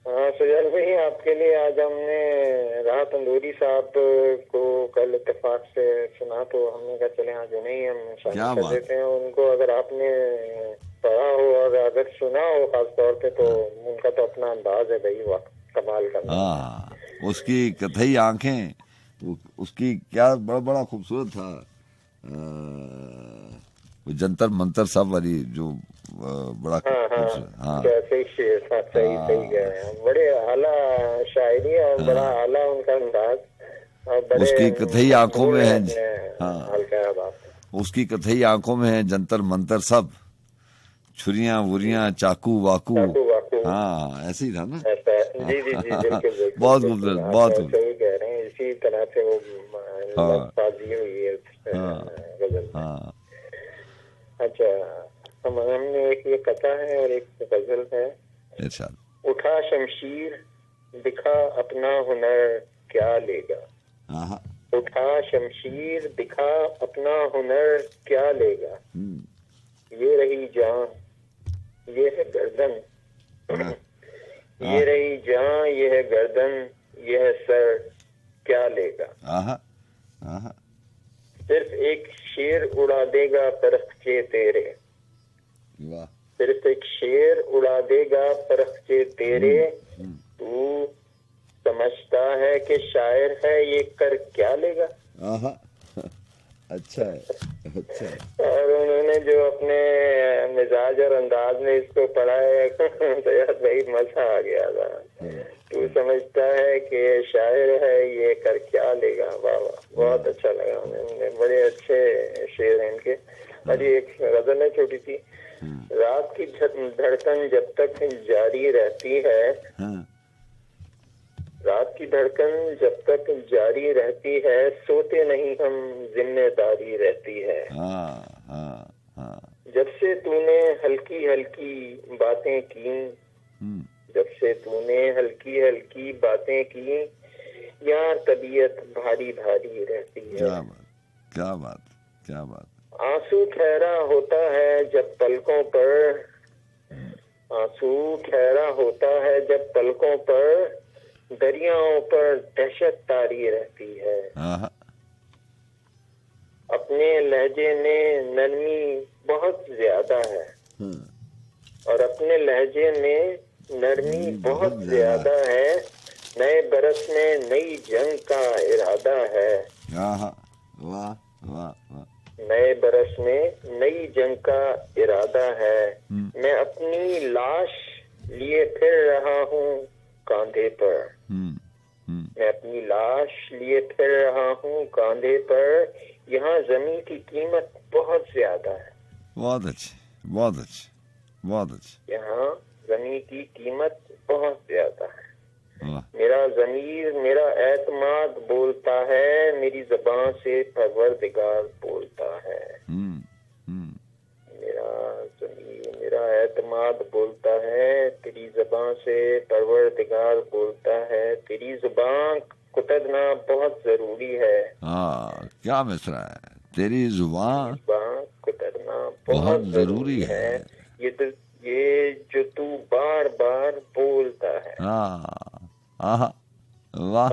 हाँ सुजैल भाई, आपके लिए आज हमने राहत तंदूरी साहब को कल इत्तेफाक से सुना तो हमने कहा चले आज उन्हें ही हम शामिल कर देते हैं। उनको अगर आपने पढ़ा हो और अगर सुना हो खास तौर पे तो उनका तो अपना अंदाज है भाई, वाह कमाल का। हाँ, उसकी कथई आंखें, उसकी क्या बड़ा खूबसूरत था। जंतर मंतर सब वाली जो बड़ा खूबसूरत। हाँ सही शेर था, सही गए। बड़े आला शायरी और बड़ा आला उनका अंदाज, और उसकी कथई आंखों में है। हाँ, उसकी कथई आंखों में है जंतर मंतर सब, छुरियां वुरियां चाकू वाकू। हाँ ऐसे ही था ना। जी बिल्कुल। बहुत खूबसूरत, बहुत सही कह रहे हैं। इसी तरह से वो बाजी हुई है गजल। हाँ अच्छा, हमने एक ये कथा है और एक गजल है। उठा शमशीर दिखा अपना हुनर क्या लेगा। उठा शमशीर दिखा अपना हुनर क्या लेगा। ये रही जान ये है गर्दन, ये रही जान ये है गर्दन, ये है सर क्या लेगा। सिर्फ एक शेर उड़ा देगा परख्चे तेरे, सिर्फ एक शेर उड़ा देगा परख्चे तेरे। तू समझता है कि शायर है ये कर क्या लेगा। अच्छा है, अच्छा है। और उन्होंने जो अपने मिजाज और अंदाज में इसको पढ़ा है तो यार भाई मजा आ गया था। तू समझता है कि शायर है ये कर क्या लेगा। वाह वाह, बहुत अच्छा लगा हमें, बड़े अच्छे शेर हैं इनके। और ये एक गजल है छोटी सी। रात की धड़कन जब तक जारी रहती है, रात की धड़कन जब तक जारी रहती है, सोते नहीं हम जिम्मेदारी रहती है। जब से तूने हल्की हल्की बातें की, जब से तूने हल्की हल्की बातें की, यार तबीयत भारी भारी रहती है। क्या बात, क्या बात, क्या बात। आंसू ठहरा होता है जब पलकों पर, आंसू ठहरा होता है जब पलकों पर, दरियाओं पर दहशत तारी रहती है। अपने लहजे में नरमी बहुत ज्यादा है, और अपने लहजे में नरमी बहुत ज्यादा है। नए बरस में नई जंग का इरादा है। वाह वाह वाह। नए बरस में नई जंग का इरादा है। मैं अपनी लाश लिए फिर रहा हूँ कांधे पर, मैं अपनी लाश लिए फिर रहा हूँ कांधे पर। यहाँ जमीन की कीमत बहुत ज्यादा है। बहुत अच्छे, बहुत अच्छे, बहुत अच्छे। यहाँ जमीन की कीमत बहुत ज्यादा है। मेरा ज़मीर मेरा एतमाद बोलता है, मेरी ज़बान से परवरदिगार बोलता है। मेरा ज़मीर मेरा एतमाद बोलता है, तेरी ज़बान से परवरदिगार बोलता है। तेरी ज़बान कुतरना बहुत जरूरी है। हाँ, क्या मिसरा है, तेरी ज़ुबान कुतरना बहुत जरूरी है। ये जो तू बार बार बोलता है। वाह।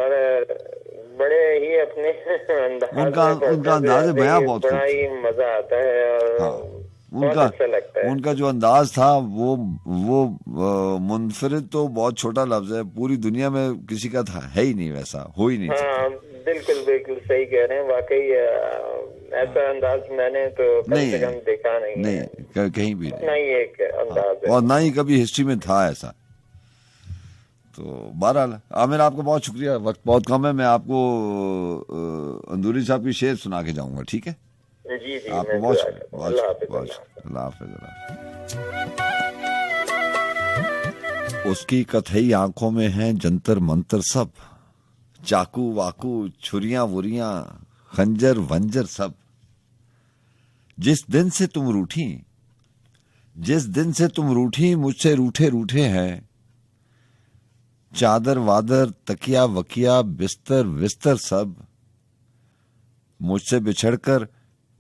बड़े ही अपने उनका अंदाज बयां बहुत बड़ा ही मजा आता है, और बहुत अच्छा लगता है। उनका जो अंदाज था वो मुनफरिद तो बहुत छोटा लफ्ज है, पूरी दुनिया में किसी का था है ही नहीं, वैसा हो ही नहीं। हाँ बिल्कुल बिल्कुल सही कह रहे हैं। वाकई ऐसा अंदाज मैंने तो कम से कम देखा नहीं है, कहीं भी नहीं एक अंदाज है, और ना ही कभी हिस्ट्री में था ऐसा। तो बहरहाल आमिर, आपका बहुत शुक्रिया। वक्त बहुत कम है, मैं आपको अंदूरी साहब की शेर सुना के जाऊंगा, ठीक है? जी जी, आपको बहुत शुक्रिया। अल्लाह हाफिज़। उसकी कथई आंखों में है जंतर मंतर सब, चाकू वाकू छुरियां वुरियां खंजर वंजर सब। जिस दिन से तुम रूठी मुझसे रूठे रूठे हैं, चादर वादर तकिया वकिया बिस्तर विस्तर सब। मुझसे बिछड़कर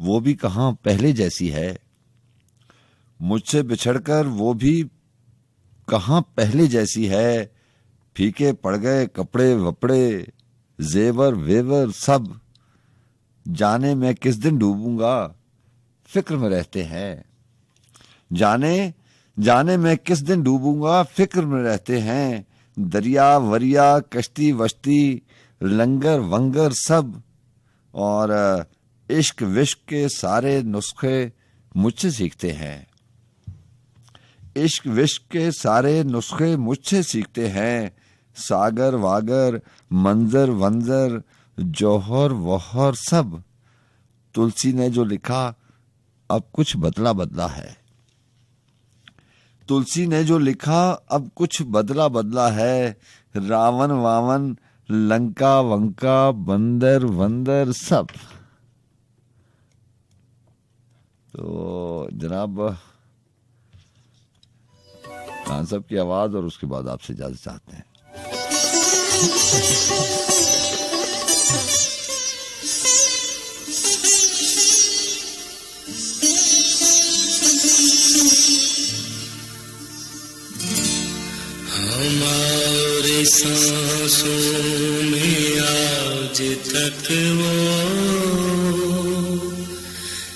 वो भी कहां पहले जैसी है, मुझसे बिछड़कर वो भी कहां पहले जैसी है। फीके पड़ गए कपड़े वपड़े जेवर वेवर सब, जाने मैं किस दिन डूबूंगा फिक्र में रहते हैं। जाने मैं किस दिन डूबूंगा फिक्र में रहते हैं। दरिया वरिया कश्ती वश्ती लंगर वंगर सब, और इश्क विश्क के सारे नुस्खे मुझसे सीखते हैं। इश्क विश्क के सारे नुस्खे मुझसे सीखते हैं। सागर वागर मंजर वंजर जौहर वहर सब। तुलसी ने जो लिखा अब कुछ बदला बदला है, तुलसी ने जो लिखा अब कुछ बदला बदला है। रावण वावन लंका वंका बंदर वंदर सब। तो जनाब खान साहब की आवाज और उसके बाद आपसे इजाजत चाहते हैं। हमारे सांसों में आज तक वो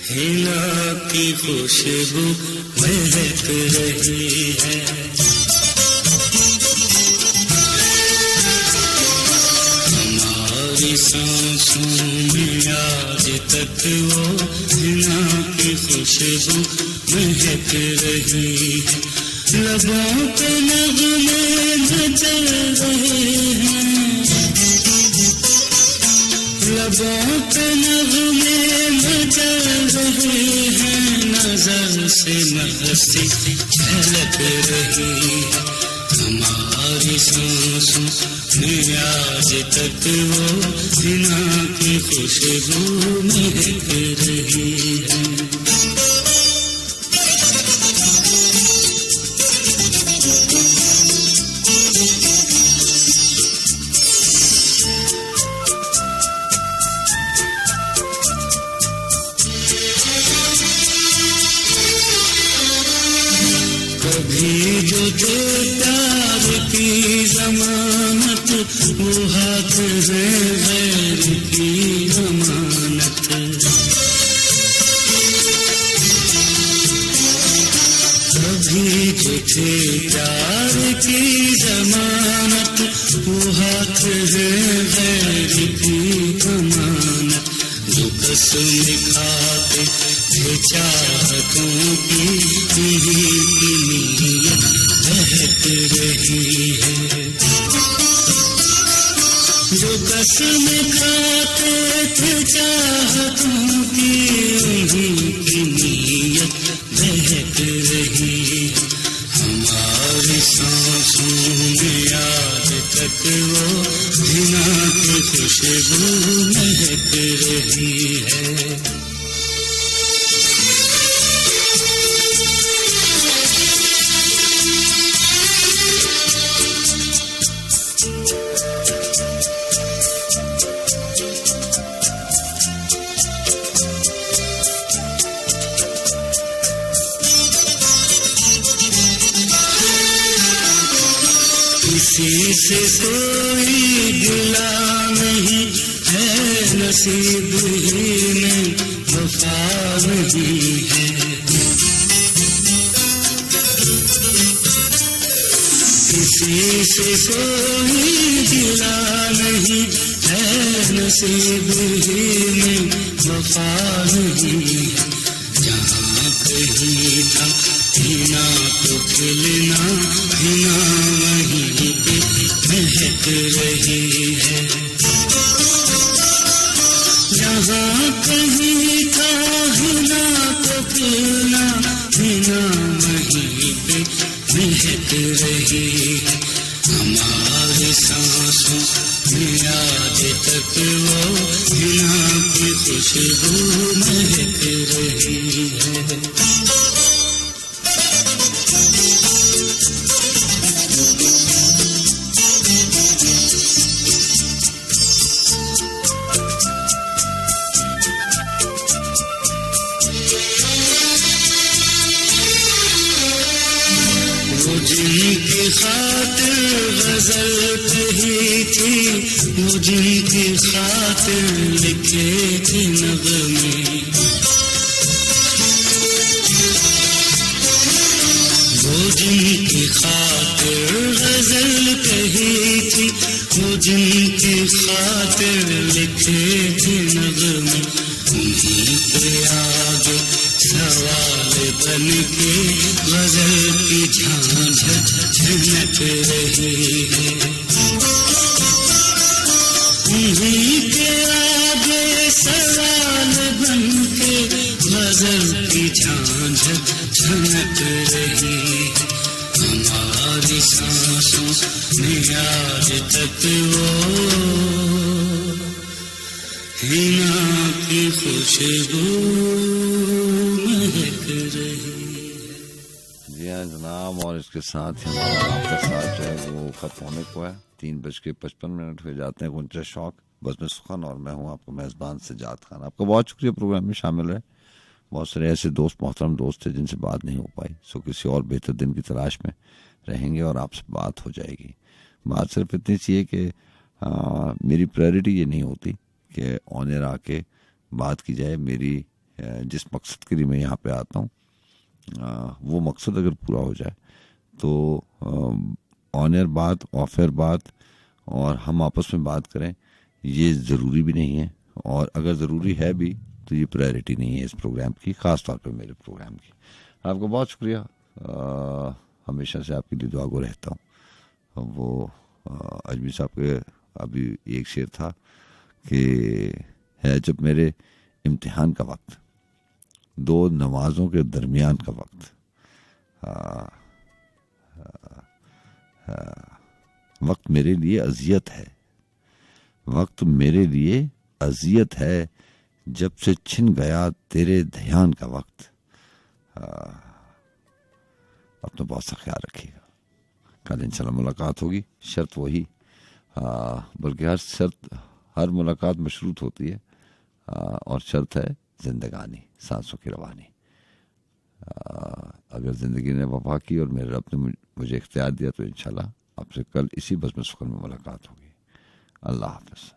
हिना की खुशबू महक रही है। हमारी सांसों में आज तक वो हिना की खुशबू महक रही है। लबों पे नगमे मचल रहे हैं, लबों पे नगमे मचल रहे हैं। नजर से मस्ती झलक रही है। हमारी सांसों में आज तक वो हिना की खुशबू महक रही है। कभी जो दे प्यार की जमानत वो हाथ है गैर की अमानत। कभी जो थे प्यार की जमानत वो हाथ है गैर की अमानत। जो कसम खाते थे चाहतों की उन्हीं की नीयत बहक रही है। जो कसम खाते थे चाहतों की उन्हीं की नीयत बहक रही है। हमारी सांसों में आज तक वो घिना की खुशबू महक रही है। किसी से कोई गिला नहीं है, नसीब ही में वफा नहीं है। किसी से कोई गिला नहीं है, नसीब ही में वफा नहीं है। जहाँ कहीं था हिना तो खिलना हिना वहीं पे महक रही है। जहाँ कहीं था हिना तो खिलना हिना वहीं पे महक रही है। हमारी सांसों में आज तक वो हिना की खुशबू महक रही है। जिनकी खातिर गजल कही थी, वो जिनकी खातिर लिखे थे नग़मे, वो जिनकी खातिर गजल कही थी, वो जिनकी खातिर लिखे थे नग़मे, उन्हीं के आगे सवाल बन के गजल की झांझर झनक रही है। उन्हीं के आगे सवाल बन के गजल की झांझर झनक रही है। हमारी सांसों में आज तक वो हिना की खुशबू महक रही है। जी हाँ जनाब, और इसके साथ ही हमारा आपका साथ जो है वो खत्म होने को है। 3:55 हो जाते हैं गुंजा शौक बस में सुखन, और मैं हूँ आपका मेज़बान सज्जाद खान। आपका बहुत शुक्रिया प्रोग्राम में शामिल रहे। बहुत सारे ऐसे दोस्त मोहतरम दोस्त थे जिनसे बात नहीं हो पाई, सो किसी और बेहतर दिन की तलाश में रहेंगे और आपसे बात हो जाएगी। बात सिर्फ इतनी सी है कि मेरी प्रायोरिटी ये नहीं होती कि ऑन एयर आके बात की जाए। मेरी जिस मकसद के लिए मैं यहाँ पे आता हूँ वो मकसद अगर पूरा हो जाए तो ऑन एयर बात, ऑफ एयर बात और हम आपस में बात करें, ये ज़रूरी भी नहीं है। और अगर ज़रूरी है भी तो ये प्रायोरिटी नहीं है इस प्रोग्राम की, ख़ास तौर पे मेरे प्रोग्राम की। आपका बहुत शुक्रिया। हमेशा से आपके लिए दुआगो रहता हूँ। वो अजमी साहब के अभी एक शेर था कि है जब मेरे इम्तिहान का वक्त, दो नमाजों के दरमियान का वक्त, वक्त मेरे लिए अजियत है, वक्त मेरे लिए अजियत है, जब से छिन गया तेरे ध्यान का वक्त। अपना बहुत सा ख्याल रखिएगा। कल इंशाल्लाह मुलाकात होगी। शर्त वही, बल्कि हर मुलाकात मशरूत होती है और शर्त है जिंदगानी, सांसों की रवानी। अगर ज़िंदगी ने वफा की और मेरे रब ने मुझे इख्तियार दिया तो इंशाल्लाह आपसे कल इसी बज़्म सफ़र में मुलाकात होगी। अल्लाह हाफ़िज़।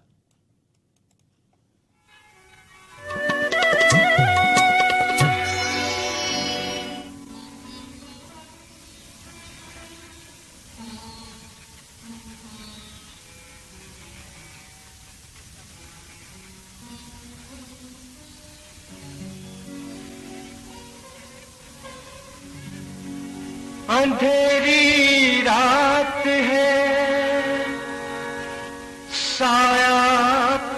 अंधेरी रात है, साया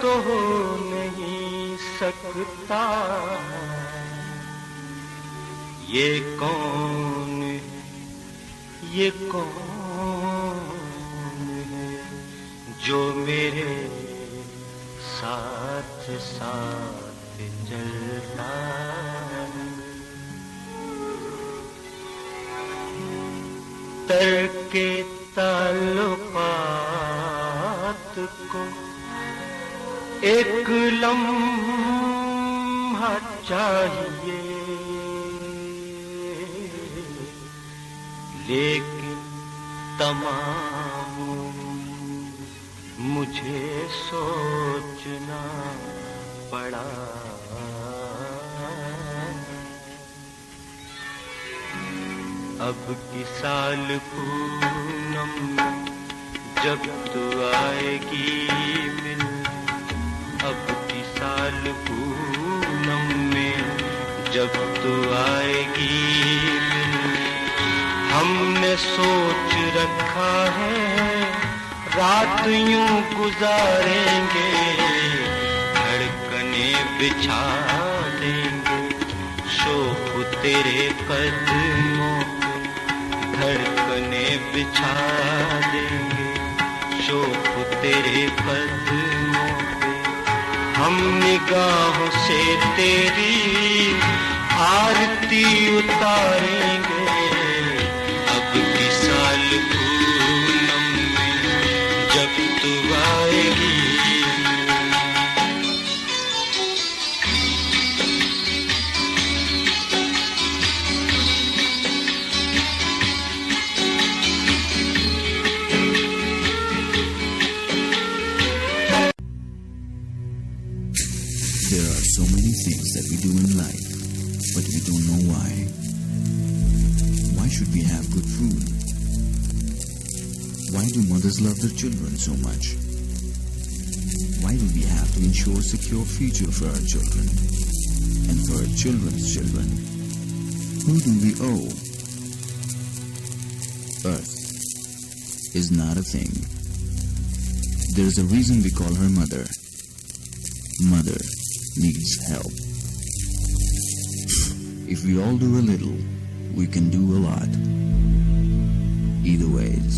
तो हो नहीं सकता, ये कौन है जो मेरे साथ साथ चलता है। तरके ताल्लुकात को एक लम्हा चाहिए, लेकिन तमाम मुझे सोचना पड़ा। अब की साल पूनम जब तू आएगी मिल, अब की साल पूनम में जब तू आएगी मिल, हमने सोच रखा है रात यूं गुजारेंगे, धड़कने बिछा देंगे शोक तेरे कदमों, धड़कने बिछा देंगे शोक तेरे कदमों पे। हम निगाहों से तेरी आरती उतारेंगे, अब की साल पूनम में जब तू आएगी। There are so many things that we do in life, but we don't know why. Why should we have good food? Why do mothers love their children so much? Why do we have to ensure a secure future for our children and for our children's children? Who do we owe? Earth is not a thing. There is a reason we call her mother. Mother needs help. If we all do a little, we can do a lot. Either ways.